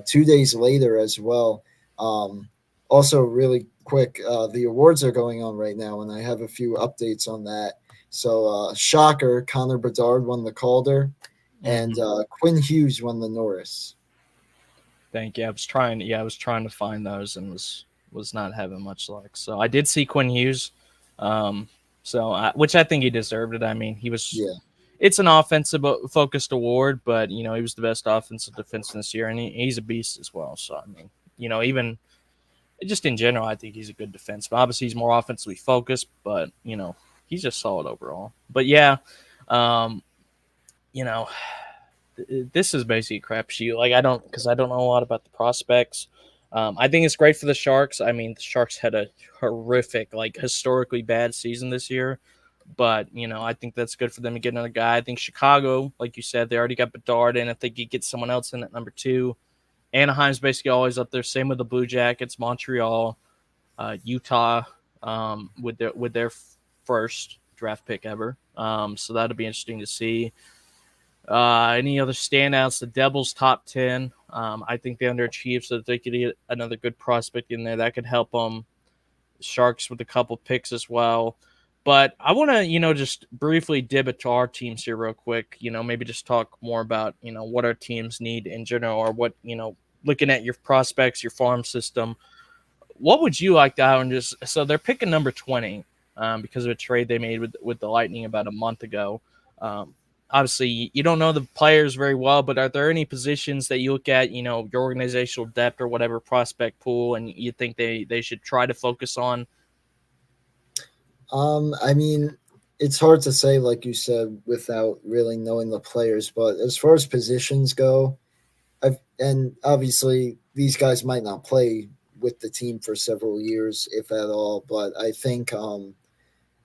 2 days later as well. Also, really quick, the awards are going on right now, and I have a few updates on that. So, shocker, Connor Bedard won the Calder, and Quinn Hughes won the Norris. Thank you. I was trying to find those and was was not having much luck. So I did see Quinn Hughes, um, which I think he deserved it. I mean, he was. Yeah. It's an offensive focused award, but he was the best offensive defenseman this year, and he's a beast as well. So I mean, even just in general, I think he's a good defenseman. Obviously, he's more offensively focused, but he's just solid overall. But yeah, um, you know, this is basically a crapshoot. Like because I don't know a lot about the prospects. I think it's great for the Sharks. I mean, the Sharks had a horrific, like historically bad season this year, but I think that's good for them to get another guy. I think Chicago, like you said, they already got Bedard in. I think you get someone else in at number 2. Anaheim's basically always up there. Same with the Blue Jackets, Montreal, Utah, with their first draft pick ever. So that'll be interesting to see. Any other standouts? The Devils top 10. I think they underachieved, so that they could get another good prospect in there that could help them. Sharks with a couple picks as well. But I want to, just briefly dib it to our teams here real quick. Maybe just talk more about, what our teams need in general, or what, looking at your prospects, your farm system. What would you like to have? And so they're picking number 20 because of a trade they made with the Lightning about a month ago. Um, Obviously, you don't know the players very well, but are there any positions that you look at, your organizational depth or whatever prospect pool, and you think they should try to focus on? I mean, it's hard to say, like you said, without really knowing the players. But as far as positions go, and obviously these guys might not play with the team for several years, if at all. But I think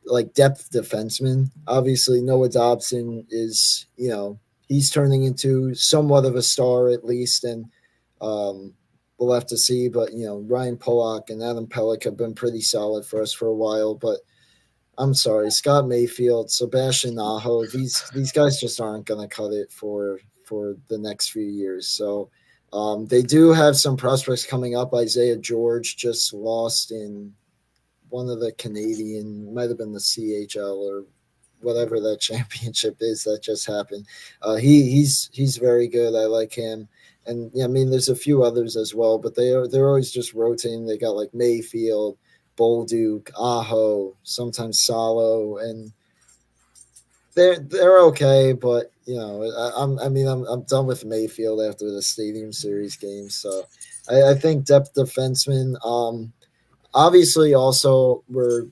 like depth defenseman. Obviously, Noah Dobson is, he's turning into somewhat of a star at least, and we'll have to see. But Ryan Pollock and Adam Pellick have been pretty solid for us for a while. But I'm sorry, Scott Mayfield, Sebastian Aho, these guys just aren't going to cut it for the next few years. So they do have some prospects coming up. Isaiah George just lost in one of the Canadian, might have been the CHL or whatever that championship is that just happened. He's very good. I like him, and yeah, I mean there's a few others as well, but they're always just rotating. They got like Mayfield, Bolduc, Aho, sometimes Salo, and they're okay. But I'm done with Mayfield after the Stadium Series game. So I think depth defenseman. Obviously, also we're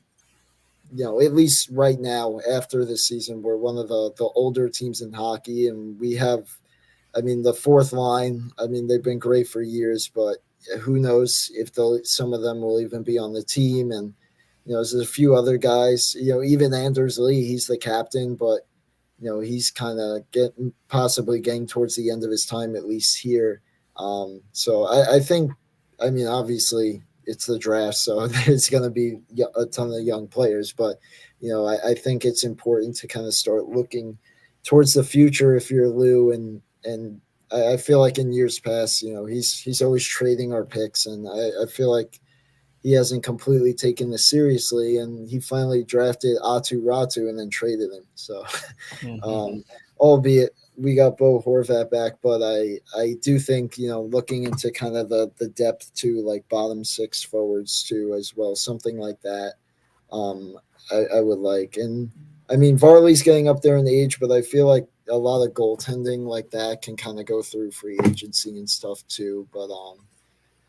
at least right now after this season, we're one of the older teams in hockey, and we have, I mean, the fourth line. I mean, they've been great for years, but who knows if some of them will even be on the team. And there's a few other guys. Even Anders Lee, he's the captain, but he's kind of possibly getting towards the end of his time, at least here. So I think, I mean, obviously it's the draft, so there's going to be a ton of young players. But I think it's important to kind of start looking towards the future if you're Lou, and I feel like in years past, he's always trading our picks, and I feel like he hasn't completely taken this seriously, and he finally drafted Atu Ratu and then traded him. So, albeit we got Bo Horvat back, but I do think, looking into kind of the depth to like bottom 6 forwards too as well, something like that, I would like. And I mean, Varley's getting up there in age, but I feel like a lot of goaltending like that can kind of go through free agency and stuff too. But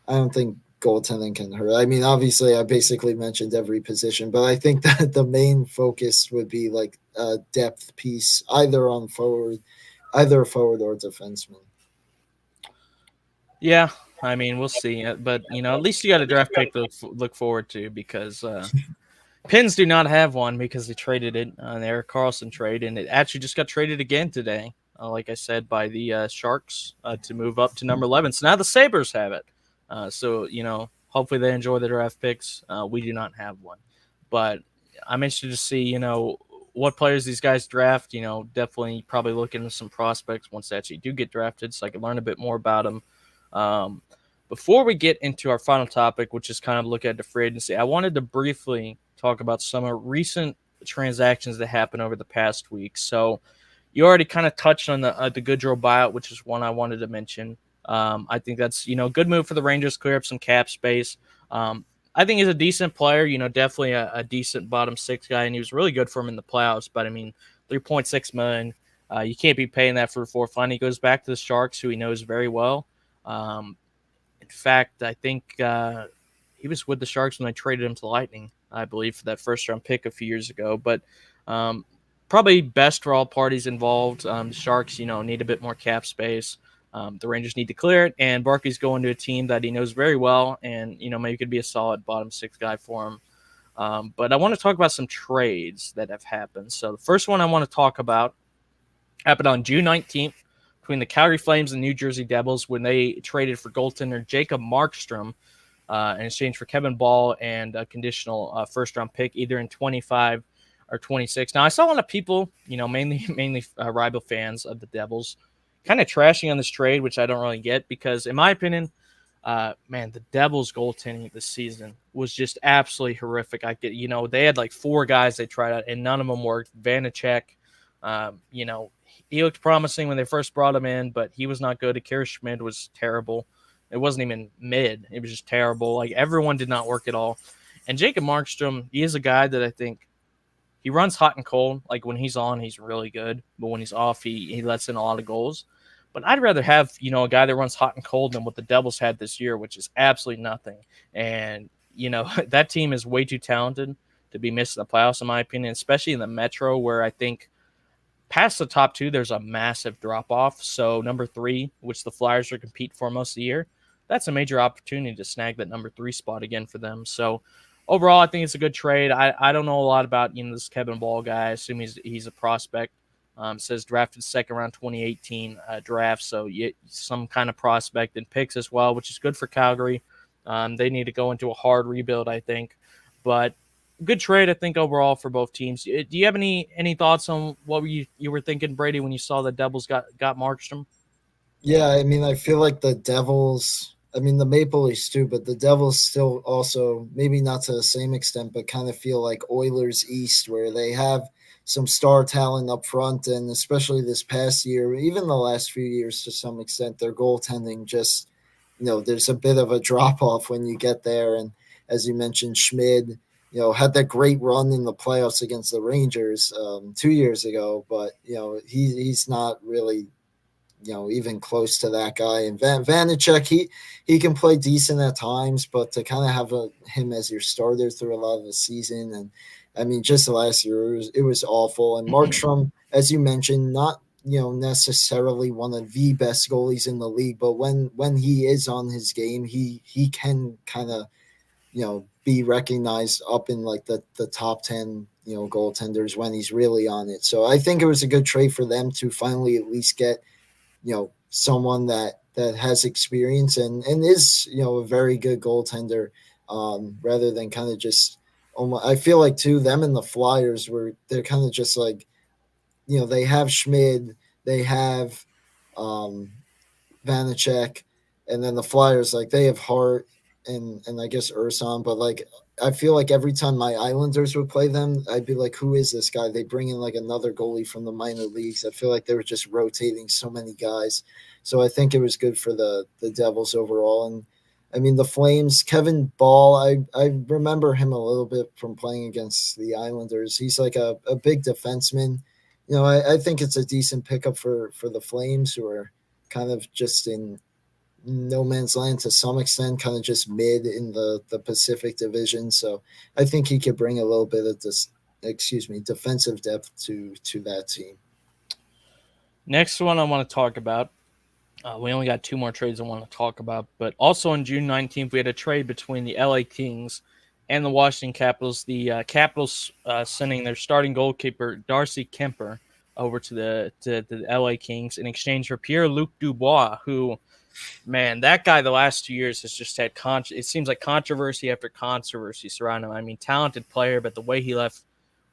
I don't think goaltending can hurt. I mean, obviously, I basically mentioned every position, but I think that the main focus would be like a depth piece, either forward or defenseman. Yeah, I mean, we'll see. But at least you got a draft pick to look forward to, because Pens do not have one because they traded it on the Eric Carlson trade, and it actually just got traded again today. Like I said, by the Sharks to move up to number 11. So now the Sabres have it. So hopefully they enjoy the draft picks. We do not have one, but I'm interested to see what players these guys draft. Definitely probably look into some prospects once they actually do get drafted, so I can learn a bit more about them. Before we get into our final topic, which is kind of look at the free agency, I wanted to briefly talk about some recent transactions that happened over the past week. So you already kind of touched on the Goodrow buyout, which is one I wanted to mention. I think that's a good move for the Rangers, clear up some cap space. I think he's a decent player. Definitely a decent bottom six guy, and he was really good for him in the playoffs. But I mean, 3.6 million. You can't be paying that for fun. He goes back to the Sharks, who he knows very well. Um, in fact, I think he was with the Sharks when they traded him to Lightning, I believe, for that first round pick a few years ago. But um, probably best for all parties involved. The Sharks, need a bit more cap space. The Rangers need to clear it, and Barkley's going to a team that he knows very well, and maybe could be a solid bottom six guy for him. But I want to talk about some trades that have happened. So the first one I want to talk about happened on June 19th between the Calgary Flames and New Jersey Devils when they traded for goaltender Jacob Markstrom in exchange for Kevin Ball and a conditional first-round pick, either in 25 or 26. Now, I saw a lot of people, mainly rival fans of the Devils, kind of trashing on this trade, which I don't really get because, in my opinion, the Devils' goaltending this season was just absolutely horrific. They had like four guys they tried out, and none of them worked. Vanacek, he looked promising when they first brought him in, but he was not good. Akira Schmid was terrible. It wasn't even mid. It was just terrible. Like, everyone did not work at all. And Jacob Markstrom, he is a guy that I think he runs hot and cold. Like, when he's on, he's really good. But when he's off, he lets in a lot of goals. But I'd rather have, a guy that runs hot and cold than what the Devils had this year, which is absolutely nothing. And, that team is way too talented to be missing the playoffs, in my opinion, especially in the Metro, where I think past the top two, there's a massive drop-off. So number 3, which the Flyers are compete for most of the year, that's a major opportunity to snag that number 3 spot again for them. So overall, I think it's a good trade. I don't know a lot about this Kevin Ball guy. I assume he's a prospect. Says drafted second round 2018 draft, so some kind of prospect and picks as well, which is good for Calgary. They need to go into a hard rebuild, I think. But good trade, I think, overall for both teams. Do you have any thoughts on what you were thinking, Brady, when you saw the Devils got Markstrom? Yeah, I mean, I feel like the Devils, I mean, the Maple Leafs too, but the Devils still also, maybe not to the same extent, but kind of feel like Oilers East, where they have some star talent up front. And especially this past year, even the last few years to some extent, their goaltending just, there's a bit of a drop off when you get there. And as you mentioned, Schmid, had that great run in the playoffs against the Rangers 2 years ago, but, he's not really even close to that guy. And Vanacek, he can play decent at times, but to kind of have him as your starter through a lot of the season, and I mean, just last year it was awful. And Markstrom, as you mentioned, not necessarily one of the best goalies in the league, but when he is on his game, he can kind of be recognized up in like the top 10 goaltenders when he's really on it. So I think it was a good trade for them to finally at least get someone that has experience and is a very good goaltender, rather than kind of just I feel like too them and the Flyers they're kind of just like they have Schmid, they have Vanacek, and then the Flyers, like, they have Hart and I guess Urson, but like I feel like every time my Islanders would play them, I'd be like, who is this guy? They bring in like another goalie from the minor leagues. I feel like they were just rotating so many guys. So I think it was good for the Devils overall. And I mean, the Flames, Kevin Ball, I remember him a little bit from playing against the Islanders. He's like a big defenseman. I think it's a decent pickup for the Flames, who are kind of just in no man's land to some extent, kind of just mid in the Pacific Division. So I think he could bring a little bit of this, defensive depth to that team. Next one I want to talk about. We only got 2 more trades I want to talk about, but also on June 19th, we had a trade between the LA Kings and the Washington Capitals. The Capitals sending their starting goalkeeper, Darcy Kemper, over to the LA Kings in exchange for Pierre-Luc Dubois, who, man, that guy the last 2 years has just had it seems like controversy after controversy surrounding him. I mean, talented player, but the way he left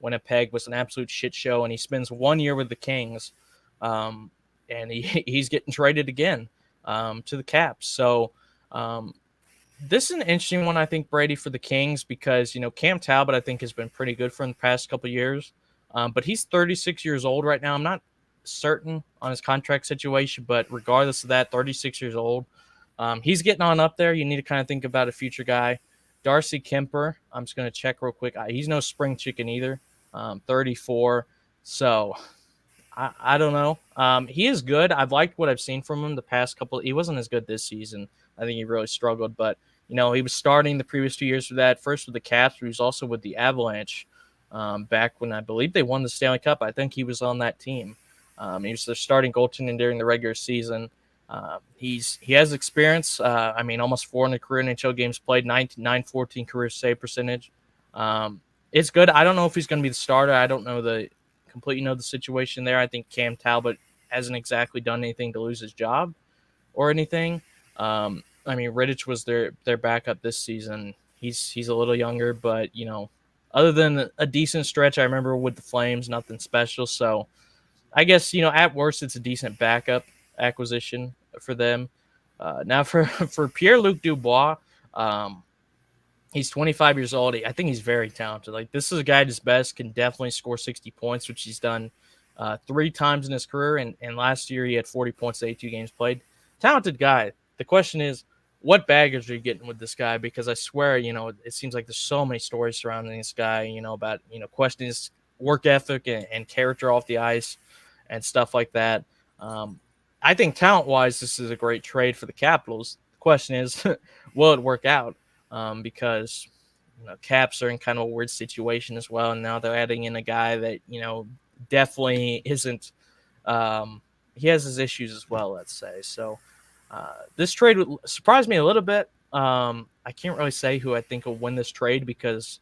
Winnipeg was an absolute shit show, and he spends 1 year with the Kings, and he's getting traded again to the Caps. So this is an interesting one, I think, Brady, for the Kings, because Cam Talbot, I think, has been pretty good for him the past couple of years, but he's 36 years old right now. I'm not certain on his contract situation, but regardless of that, 36 years old, he's getting on up there. You need to kind of think about a future guy. Darcy Kemper, I'm just going to check real quick. He's no spring chicken either. 34. So I don't know. He is good. I've liked what I've seen from him the past couple. He wasn't as good this season. I think he really struggled, but he was starting the previous 2 years for that. First with the Caps, but he was also with the Avalanche back when I believe they won the Stanley Cup. I think he was on that team. He was their starting goaltender during the regular season. He has experience. Almost 400 career NHL games played, 914 career save percentage. It's good. I don't know if he's going to be the starter. I don't know the situation there. I think Cam Talbot hasn't exactly done anything to lose his job or anything. Rittich was their backup this season. He's a little younger, but other than a decent stretch, I remember with the Flames, nothing special. So I guess at worst, it's a decent backup acquisition for them. Now for Pierre-Luc Dubois, he's 25 years old. I think he's very talented. Like, this is a guy at his best, can definitely score 60 points, which he's done 3 times in his career. And last year he had 40 points, 82 games played. Talented guy. The question is, what baggage are you getting with this guy? Because I swear, it seems like there's so many stories surrounding this guy, about, questioning his work ethic and character off the ice and stuff like that. I think talent-wise, this is a great trade for the Capitals. The question is, will it work out? Because Caps are in kind of a weird situation as well, and now they're adding in a guy that definitely isn't. He has his issues as well, let's say. So this trade would surprise me a little bit. I can't really say who I think will win this trade because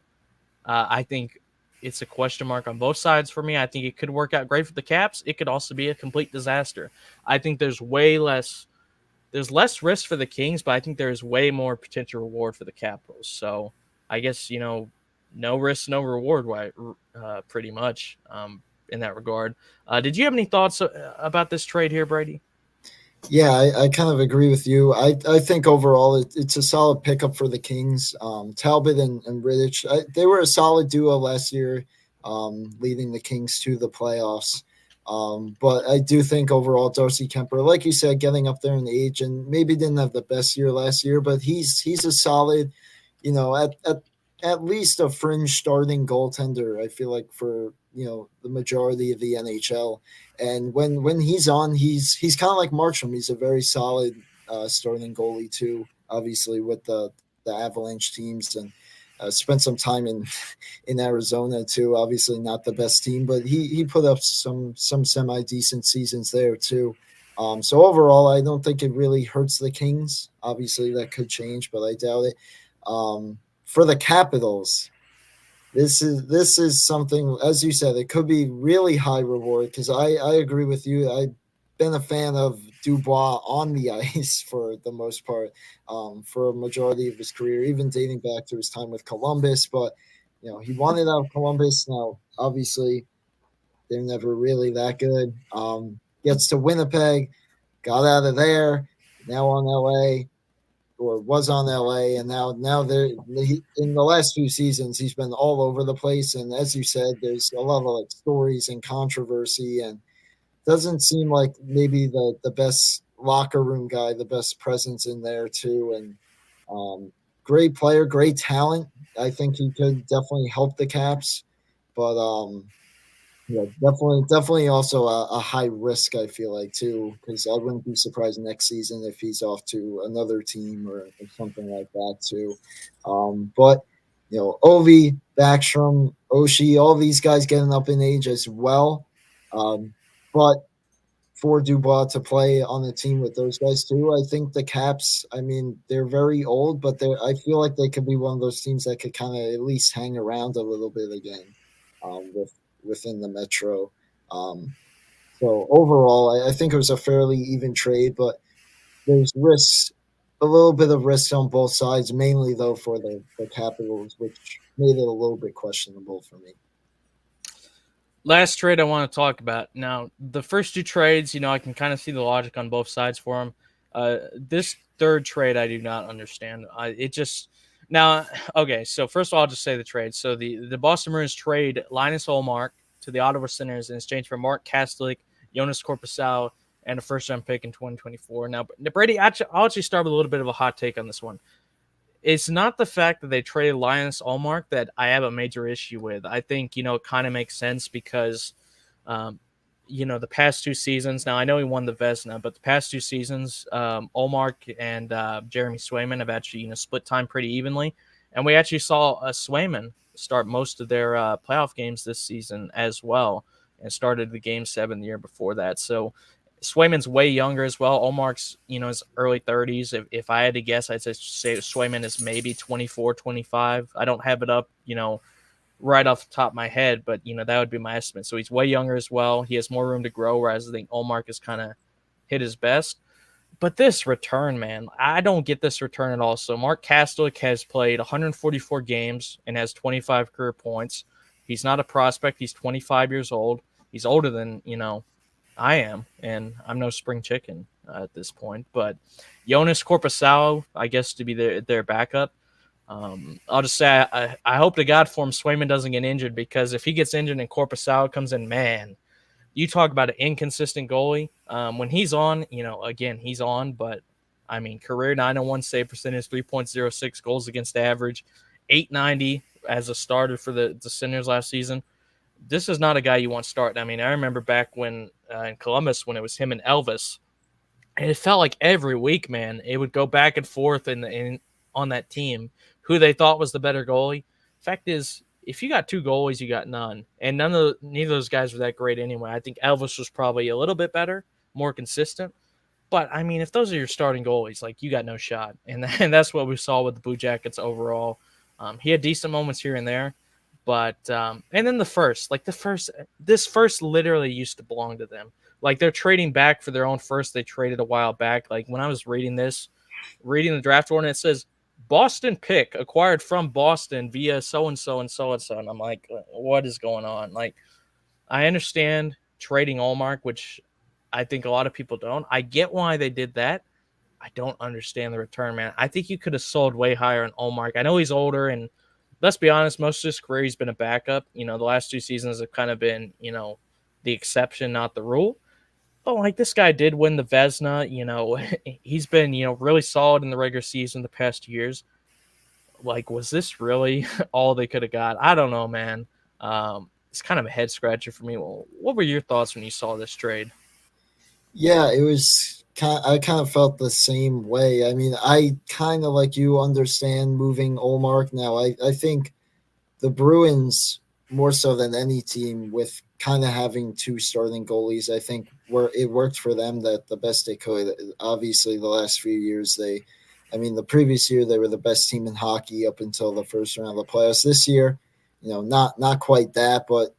I think it's a question mark on both sides for me. I think it could work out great for the Caps. It could also be a complete disaster. I think there's less risk for the Kings, but I think there's way more potential reward for the Capitals. So I guess, no risk, no reward, pretty much in that regard. Did you have any thoughts about this trade here, Brady? Yeah, I kind of agree with you. I think overall it's a solid pickup for the Kings. Talbot and Rittich, they were a solid duo last year, leading the Kings to the playoffs. But I do think overall Darcy Kemper, like you said, getting up there in age and maybe didn't have the best year last year, but he's a solid, at least a fringe starting goaltender. I feel like for the majority of the NHL. And when he's on, he's kind of like Markstrom. He's a very solid starting goalie too. Obviously with the Avalanche teams and spent some time in Arizona too. Obviously not the best team, but he put up some semi decent seasons there too. So overall, I don't think it really hurts the Kings. Obviously that could change, but I doubt it. For the Capitals, this is something, as you said, it could be really high reward because I agree with you. I've been a fan of Dubois on the ice for the most part, for a majority of his career, even dating back to his time with Columbus. But he wanted out of Columbus. Now, obviously, they're never really that good. Gets to Winnipeg, got out of there, now on LA. Or was on LA, and now they're in the last few seasons he's been all over the place. And as you said, there's a lot of like stories and controversy, and doesn't seem like maybe the best locker room guy, the best presence in there too. And great player, great talent. I think he could definitely help the Caps, but yeah, definitely also a high risk, I feel like, too, because I wouldn't be surprised next season if he's off to another team or something like that, too. But, Ovi, Backstrom, Oshie, all these guys getting up in age as well. But for Dubois to play on the team with those guys, too, I think the Caps, they're very old, but I feel like they could be one of those teams that could kind of at least hang around a little bit again within the Metro. So overall, I think it was a fairly even trade, but there's risks, a little bit of risks on both sides, mainly though for the Capitals, which made it a little bit questionable for me. Last trade I want to talk about. Now, the first 2 trades, I can kind of see the logic on both sides for them. This third trade, I do not understand. Okay, so first of all, I'll just say the trade. So the Boston Bruins trade Linus Ullmark to the Ottawa Senators in exchange for Mark Kastelic, Jonas Korpisalo, and a first-round pick in 2024. Now, Brady, I'll actually start with a little bit of a hot take on this one. it's not the fact that they traded Linus Ullmark that I have a major issue with. I think it kind of makes sense because, um, the past two seasons. Now I know he won the Vesna, but the past two seasons, Ullmark and Jeremy Swayman have actually split time pretty evenly, and we actually saw Swayman start most of their playoff games this season as well, and started the game 7 the year before that. So Swayman's way younger as well. Olmark's, his early 30s. If I had to guess, I'd say Swayman is maybe 24, 25. I don't have it up, right off the top of my head, but, that would be my estimate. So he's way younger as well. He has more room to grow, whereas I think Olmark is kind of hit his best. But this return, man, I don't get this return at all. So Mark Kastelik has played 144 games and has 25 career points. He's not a prospect. He's 25 years old. He's older than, I am, and I'm no spring chicken at this point. But Jonas Corposalo, I guess, to be their backup. I'll just say I hope to God for him Swayman doesn't get injured, because if he gets injured and Corposalo comes in, man, you talk about an inconsistent goalie. When he's on, again, he's on, but I mean, career 901 save percentage, 3.06 goals against average, 890 as a starter for the Senators last season. This is not a guy you want starting. I mean, I remember back when in Columbus when it was him and Elvis, and it felt like every week, man, it would go back and forth in on that team who they thought was the better goalie. Fact is, if you got two goalies, you got none, and neither of those guys were that great anyway. I think Elvis was probably a little bit better, more consistent. But I mean, if those are your starting goalies, like you got no shot, and that's what we saw with the Blue Jackets overall. He had decent moments here and there, but and then this first literally used to belong to them. Like they're trading back for their own first. They traded a while back. Like when I was reading the draft order, it says Boston pick acquired from Boston via so and so and so and so, and I'm like, what is going on? Like I understand trading Allmark, which I think a lot of people don't. I get why they did that. I don't understand the return, man. I think you could have sold way higher on Allmark. I know he's older, and let's be honest, most of his career he's been a backup. The last two seasons have kind of been, the exception, not the rule. But like this guy did win the Vesna, he's been, really solid in the regular season the past years. Like, was this really all they could have got? I don't know, man. It's kind of a head scratcher for me. Well, what were your thoughts when you saw this trade? Yeah, it was I kind of felt the same way. I mean, I kind of like you understand moving Olmark now. I think the Bruins, more so than any team, with kind of having two starting goalies, I think it worked for them that the best they could. Obviously, the last few years, I mean, the previous year they were the best team in hockey up until the first round of the playoffs. This year, not quite that, but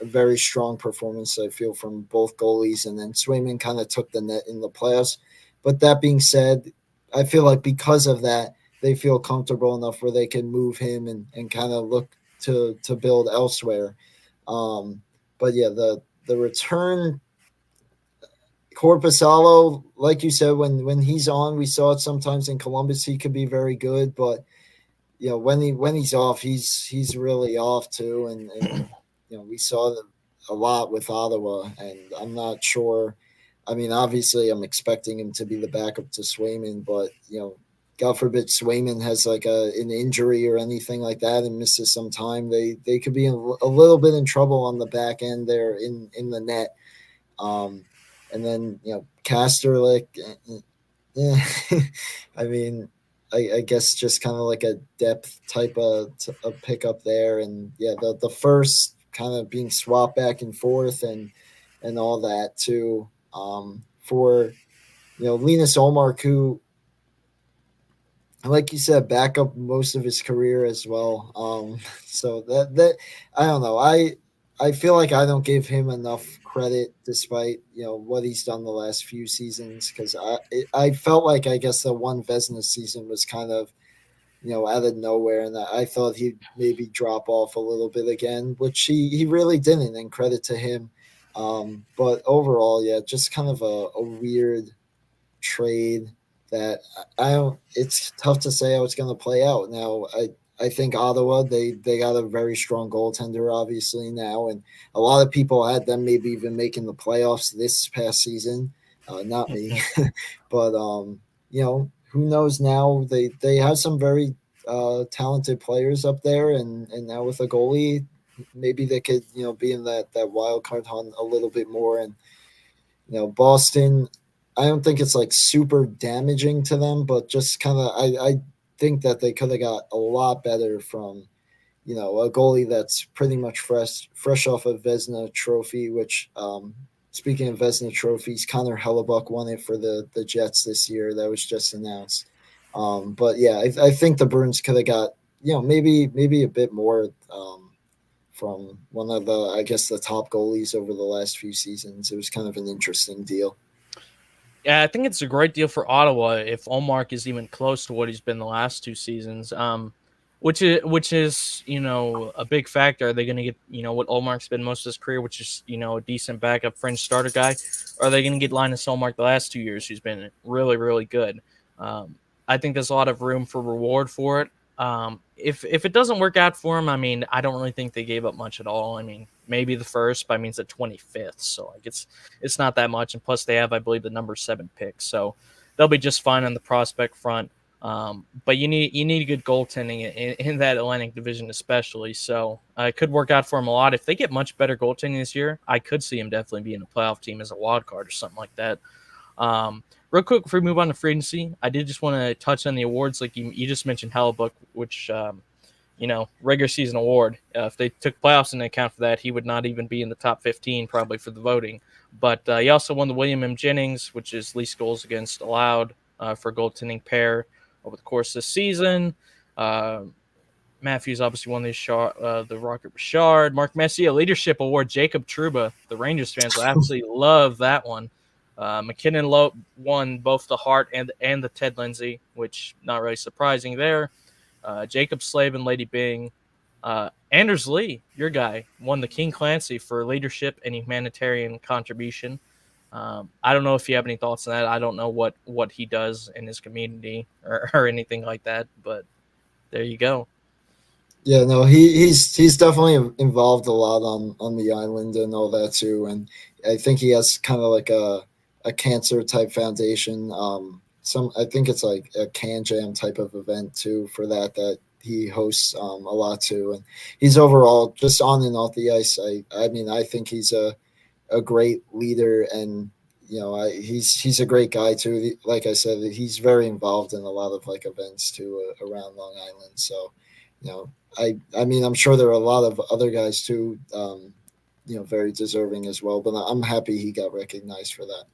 a very strong performance, I feel, from both goalies. And then Swayman kind of took the net in the playoffs. But that being said, I feel like because of that, they feel comfortable enough where they can move him and kind of look to build elsewhere. But yeah, the return Corpusalo, like you said, when he's on, we saw it sometimes in Columbus. He could be very good, but when he's off, he's really off too. And we saw a lot with Ottawa, and I'm not sure. I mean, obviously, I'm expecting him to be the backup to Swayman, but God forbid Swayman has like an injury or anything like that and misses some time, they could be a little bit in trouble on the back end there in the net. And then Kasterlik, yeah, I mean, I guess just kind of like a depth type of a pickup there, and yeah, the first kind of being swapped back and forth and all that too. For Linus Olmark, who, like you said, back up most of his career as well. So that I don't know. I feel like I don't give him enough credit despite what he's done the last few seasons, because I felt like, I guess, the one Vesna season was kind of out of nowhere, and I thought he'd maybe drop off a little bit again, which he really didn't, and credit to him. But overall, yeah, just kind of a weird trade that I don't. It's tough to say how it's going to play out. Now, I think Ottawa, they got a very strong goaltender obviously now, and a lot of people had them maybe even making the playoffs this past season. Not me, but who knows now? They have some very talented players up there, and now with a goalie, maybe they could be in that wild card hunt a little bit more. And Boston, I don't think it's like super damaging to them, but just kind of I think that they could have got a lot better from a goalie that's pretty much fresh off a Vezina trophy, which speaking of Vezina trophies, Connor Hellebuck won it for the Jets this year. That was just announced. But yeah, I think the Bruins could have got maybe a bit more from one of I guess the top goalies over the last few seasons. It was kind of an interesting deal. Yeah, I think it's a great deal for Ottawa if Olmark is even close to what he's been the last 2 seasons. Which is a big factor. Are they going to get what Olmark's been most of his career, which is a decent backup fringe starter guy? Or are they going to get Linus Olmark the last 2 years, who's been really really good? I think there's a lot of room for reward for it. If it doesn't work out for him, I mean, I don't really think they gave up much at all. I mean, maybe the first, but I mean it's the 25th, so like it's not that much. And plus, they have, I believe, the number 7 pick, so they'll be just fine on the prospect front. But you need good goaltending in that Atlantic Division, especially. So it could work out for him a lot. If they get much better goaltending this year, I could see him definitely being a playoff team as a wild card or something like that. Real quick before we move on to free agency, I did just want to touch on the awards. Like you just mentioned Hellebuck, which regular season award. If they took playoffs into account for that, he would not even be in the top 15 probably for the voting. But he also won the William M. Jennings, which is least goals against allowed for a goaltending pair over the course of the season. Matthews obviously won the Rocket Richard. Mark Messier Leadership Award. Jacob Trouba. The Rangers fans will absolutely love that one. McKinnon won both the Hart and the Ted Lindsay, which not really surprising there. Jacob Slavin, Lady Bing. Anders Lee, your guy, won the King Clancy for leadership and humanitarian contribution. I don't know if you have any thoughts on that. I don't know what he does in his community or anything like that, but there you go. Yeah, no, he's definitely involved a lot on the island and all that too. And I think he has kind of like a cancer type foundation. I think it's like a Can Jam type of event too for that he hosts a lot too. And he's overall just on and off the ice. I mean, I think he's a great leader, and he's a great guy too. Like I said, he's very involved in a lot of like events too around Long Island. So, I mean, I'm sure there are a lot of other guys too, very deserving as well. But I'm happy he got recognized for that.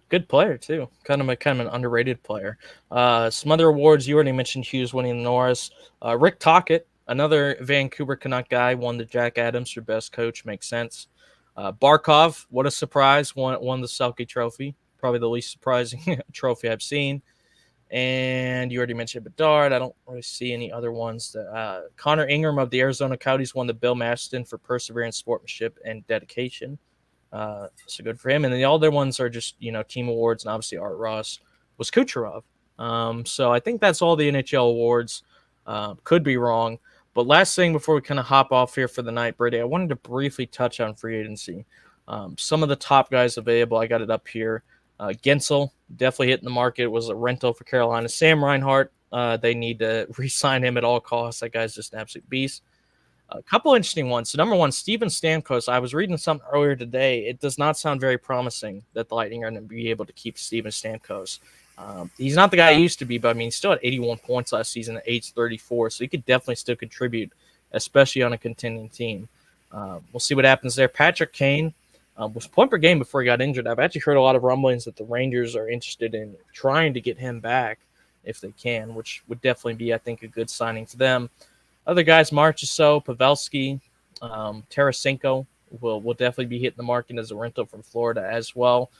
Good player too. Kind of an underrated player. Some other awards you already mentioned. Hughes winning the Norris. Rick Tocchet, another Vancouver Canuck guy, won the Jack Adams for best coach. Makes sense. Barkov, what a surprise, won the Selke Trophy. Probably the least surprising trophy I've seen. And you already mentioned Bedard. I don't really see any other ones. Connor Ingram of the Arizona Coyotes won the Bill Marston for perseverance, sportsmanship, and dedication. So good for him. And then the other ones are just team awards, and obviously Art Ross was Kucherov. So I think that's all the NHL awards. Could be wrong. But last thing before we kind of hop off here for the night, Brady, I wanted to briefly touch on free agency. Some of the top guys available, I got it up here. Gensel, definitely hitting the market, was a rental for Carolina. Sam Reinhart, they need to re-sign him at all costs. That guy's just an absolute beast. A couple interesting ones. So number one, Steven Stamkos. I was reading something earlier today. It does not sound very promising that the Lightning are going to be able to keep Steven Stamkos. He's not the guy he used to be, but I mean, he still had 81 points last season at age 34, so he could definitely still contribute, especially on a contending team. We'll see what happens there. Patrick Kane was point per game before he got injured. I've actually heard a lot of rumblings that the Rangers are interested in trying to get him back if they can, which would definitely be, I think, a good signing for them. Other guys, Marchessault, Pavelski, Tarasenko will definitely be hitting the market as a rental from Florida as well.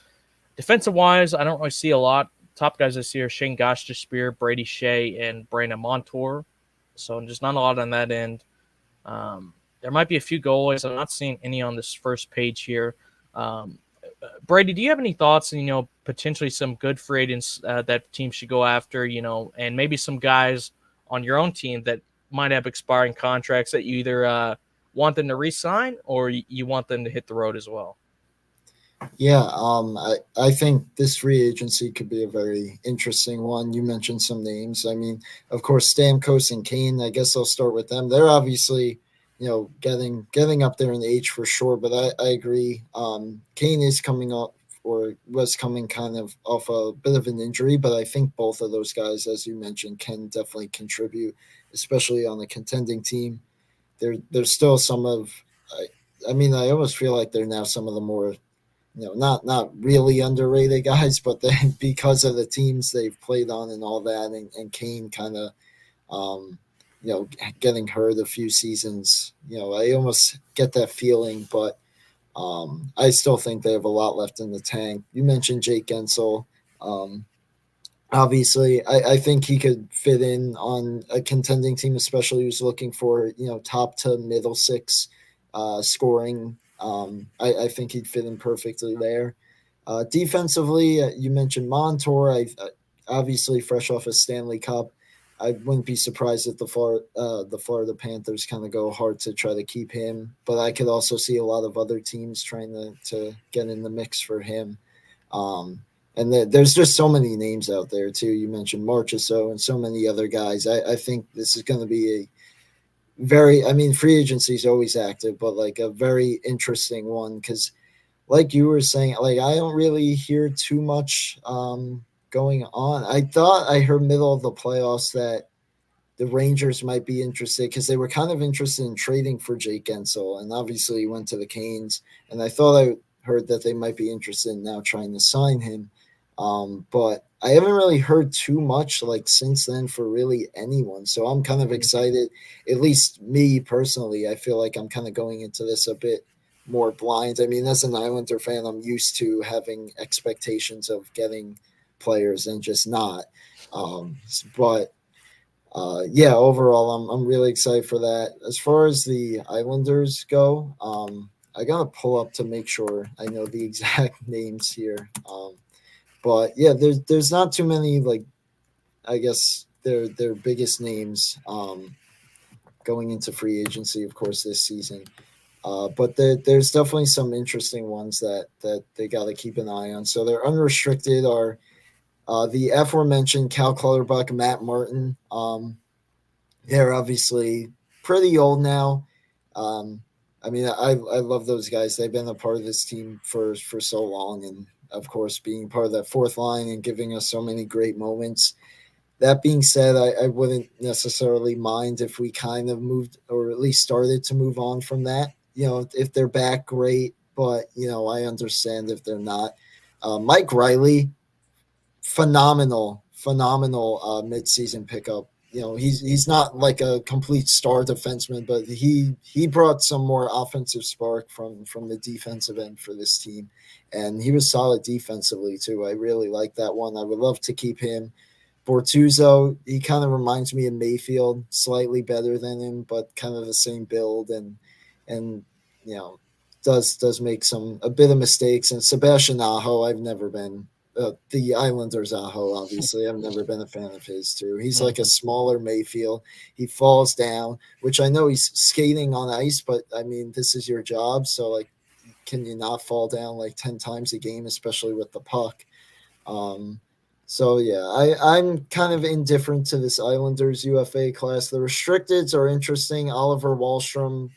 Defensive-wise, I don't really see a lot. Top guys I see are Shane Gostisbehere, Brady Shea, and Brandon Montour. So just not a lot on that end. There might be a few goalies. I'm not seeing any on this first page here. Brady, do you have any thoughts on, potentially some good free agents that teams should go after, and maybe some guys on your own team that might have expiring contracts that you either want them to re-sign or you want them to hit the road as well? Yeah, I think this free agency could be a very interesting one. You mentioned some names. I mean, of course, Stamkos and Kane. I guess I'll start with them. They're obviously, getting up there in age for sure. But I agree. Kane is coming up or was coming kind of off a bit of an injury, but I think both of those guys, as you mentioned, can definitely contribute, especially on the contending team. There's still some of. I mean, I almost feel like they're now some of the more not really underrated guys, but then because of the teams they've played on and all that, and Kane kind of, um, getting hurt a few seasons, I almost get that feeling, but I still think they have a lot left in the tank. You mentioned Jake Gensel. Um, Obviously, I think he could fit in on a contending team, especially who's looking for top to middle six scoring. I think he'd fit in perfectly there. Defensively, you mentioned Montour. Obviously fresh off a Stanley Cup. I wouldn't be surprised if the Florida Panthers kind of go hard to try to keep him, but I could also see a lot of other teams trying to get in the mix for him. Um, and there's just so many names out there too. You mentioned Marchessault and so many other guys. I think this is going to be a very. I mean, free agency is always active, but like a very interesting one because, like you were saying, like I don't really hear too much going on. I thought I heard middle of the playoffs that the Rangers might be interested because they were kind of interested in trading for Jake Gensel, and obviously he went to the Canes. And I thought I heard that they might be interested in now trying to sign him, but I haven't really heard too much like since then for really anyone. So I'm kind of excited. At least me personally, I feel like I'm kind of going into this a bit more blind. I mean, as an Islander fan, I'm used to having expectations of getting players and just not. But yeah, overall, I'm really excited for that. As far as the Islanders go, I gotta pull up to make sure I know the exact names here. But yeah, there's not too many like I guess their biggest names going into free agency, of course, this season. But there's definitely some interesting ones that they got to keep an eye on. So they're unrestricted are the aforementioned Cal Clutterbuck, Matt Martin. They're obviously pretty old now. Um, I mean, I love those guys. They've been a part of this team for so long, and of course, being part of that fourth line and giving us so many great moments. That being said, I wouldn't necessarily mind if we kind of moved or at least started to move on from that. If they're back, great, but I understand if they're not. Mike Riley, phenomenal midseason pickup. He's not like a complete star defenseman, but he brought some more offensive spark from the defensive end for this team, and he was solid defensively too. I really like that one. I would love to keep him. Bortuzzo, he kind of reminds me of Mayfield, slightly better than him, but kind of the same build, and you know does make a bit of mistakes. And Sebastian Aho, I've never been the Islanders Aho, obviously. I've never been a fan of his too. He's like a Mhm. smaller Mayfield. He falls down, which I know he's skating on ice, but I mean, this is your job. So like, can you not fall down like 10 times a game, especially with the puck? Um, so yeah, I'm kind of indifferent to this Islanders UFA class. The restricteds are interesting. Oliver Wallstrom,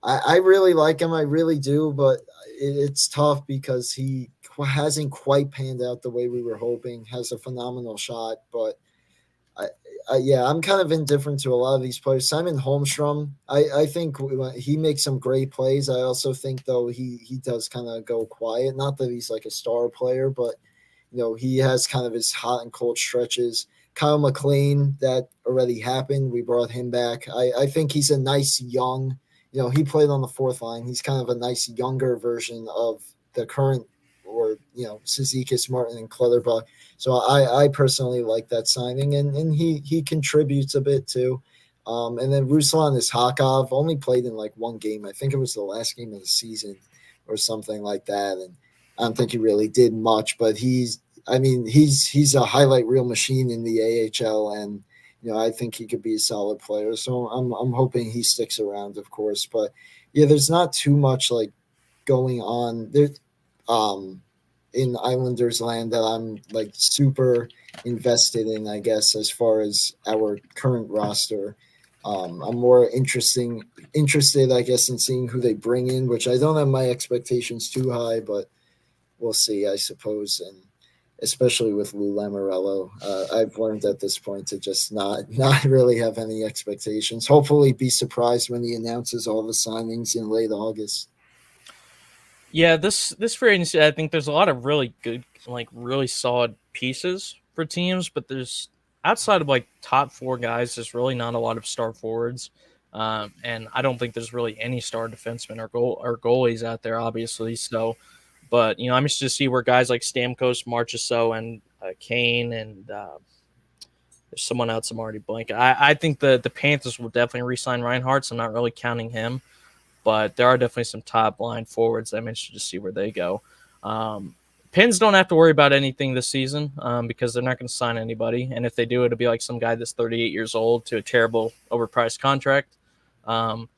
I really like him. I really do, but it's tough because he hasn't quite panned out the way we were hoping. Has a phenomenal shot, but I, yeah, I'm kind of indifferent to a lot of these players. Simon Holmstrom, I think he makes some great plays. I also think though he does kind of go quiet. Not that he's like a star player, but he has kind of his hot and cold stretches. Kyle McLean, that already happened. We brought him back. I think he's a nice young, he played on the fourth line. He's kind of a nice younger version of the current, or, Cizikas, Martin, and Clutterbuck. So I personally like that signing, and he contributes a bit too. And then Ruslan Ishakov only played in like one game. I think it was the last game of the season or something like that. And I don't think he really did much, but he's a highlight reel machine in the AHL, and I think he could be a solid player. So I'm hoping he sticks around, of course. But yeah, there's not too much like going on there. in Islanders land that I'm like super invested in, I guess, as far as our current roster. I'm more interested, I guess, in seeing who they bring in, which I don't have my expectations too high, but we'll see, I suppose. And especially with Lou Lamoriello, I've learned at this point to just not really have any expectations. Hopefully, be surprised when he announces all the signings in late August. Yeah, this free agency, I think there's a lot of really good, like really solid pieces for teams, but there's outside of like top four guys, there's really not a lot of star forwards, and I don't think there's really any star defensemen or goalies out there, obviously. So, but I'm interested to see where guys like Stamkos, Marchessault, and Kane, and there's someone else I'm already blanking. I think the Panthers will definitely re-sign Reinhardt. So I'm not really counting him, but there are definitely some top line forwards I'm interested to see where they go. Um, Pens don't have to worry about anything this season because they're not going to sign anybody, and if they do, it'll be like some guy that's 38 years old to a terrible, overpriced contract. Um,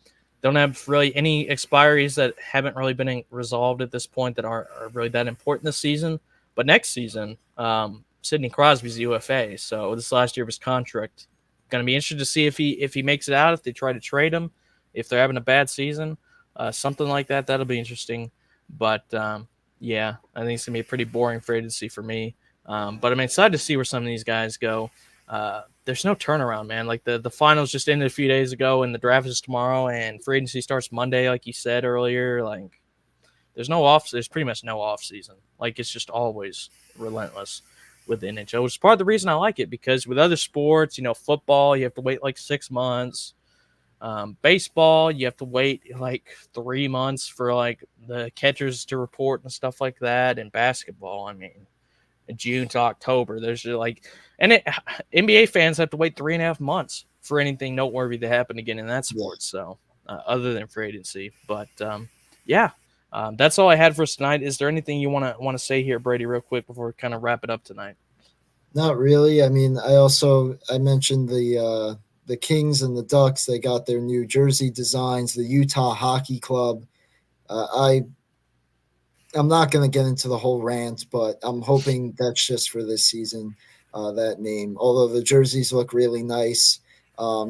don't have really any expiries that haven't really been resolved at this point that are really that important this season. But next season, Sidney Crosby's UFA, so this last year of his contract. Going to be interested to see if he makes it out. If they try to trade him, if they're having a bad season, something like that. That'll be interesting. But yeah, I think it's gonna be a pretty boring free agency for me. But I'm excited to see where some of these guys go. There's no turnaround, man. Like the finals just ended a few days ago, and the draft is tomorrow, and free agency starts Monday, like you said earlier. Like there's no off. There's pretty much no off season. Like it's just always relentless with the NHL, which is part of the reason I like it because with other sports, football, you have to wait like 6 months. Baseball, you have to wait like 3 months for like the catchers to report and stuff like that. And basketball, I mean, June to October, there's like, and NBA fans have to wait 3.5 months for anything noteworthy to happen again in that Yeah. sport. So, other than free agency, but yeah, that's all I had for us tonight. Is there anything you want to say here, Brady, real quick before we kind of wrap it up tonight? Not really. I mean, I mentioned the Kings and the Ducks. They got their new jersey designs. The Utah Hockey Club. I'm not going to get into the whole rant, but I'm hoping that's just for this season. That name, although the jerseys look really nice.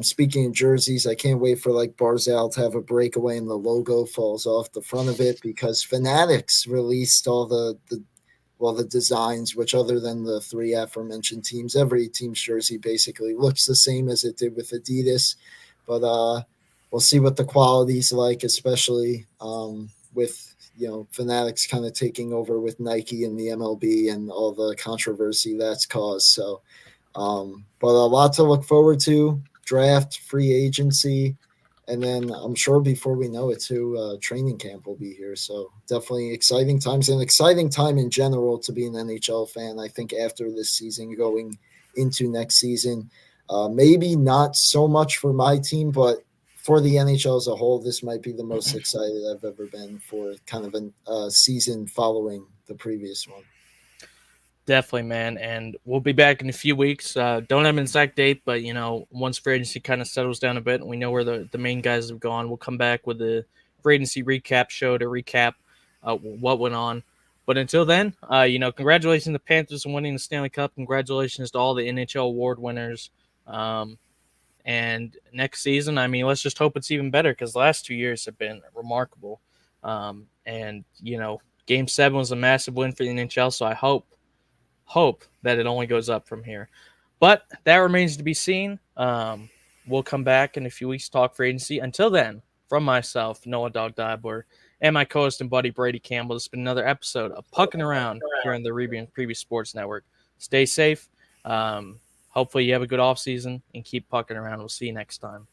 Speaking of jerseys, I can't wait for like Barzal to have a breakaway and the logo falls off the front of it because Fanatics released all the designs, which other than the three aforementioned teams, every team's jersey basically looks the same as it did with Adidas. But we'll see what the quality's like, especially with Fanatics kind of taking over with Nike and the MLB and all the controversy that's caused. So, but a lot to look forward to. Draft, free agency, and then I'm sure before we know it, too, training camp will be here. So definitely exciting times, an exciting time in general to be an NHL fan. I think after this season, going into next season, maybe not so much for my team, but for the NHL as a whole, this might be the most excited I've ever been for kind of a season following the previous one. Definitely, man. And we'll be back in a few weeks. Don't have an exact date, but once free agency kind of settles down a bit and we know where the main guys have gone, we'll come back with the free agency recap show to recap what went on. But until then, congratulations to the Panthers on winning the Stanley Cup. Congratulations to all the NHL award winners. And next season, I mean, let's just hope it's even better because the last 2 years have been remarkable. And Game 7 was a massive win for the NHL, so I hope that it only goes up from here. But that remains to be seen. We'll come back in a few weeks to talk free agency. Until then, from myself, Noah Dog Dibler, and my co-host and buddy Brady Campbell, this has been another episode of Puckin Around here on the Preview Sports Network. Stay safe. Hopefully you have a good off season and keep pucking around. We'll see you next time.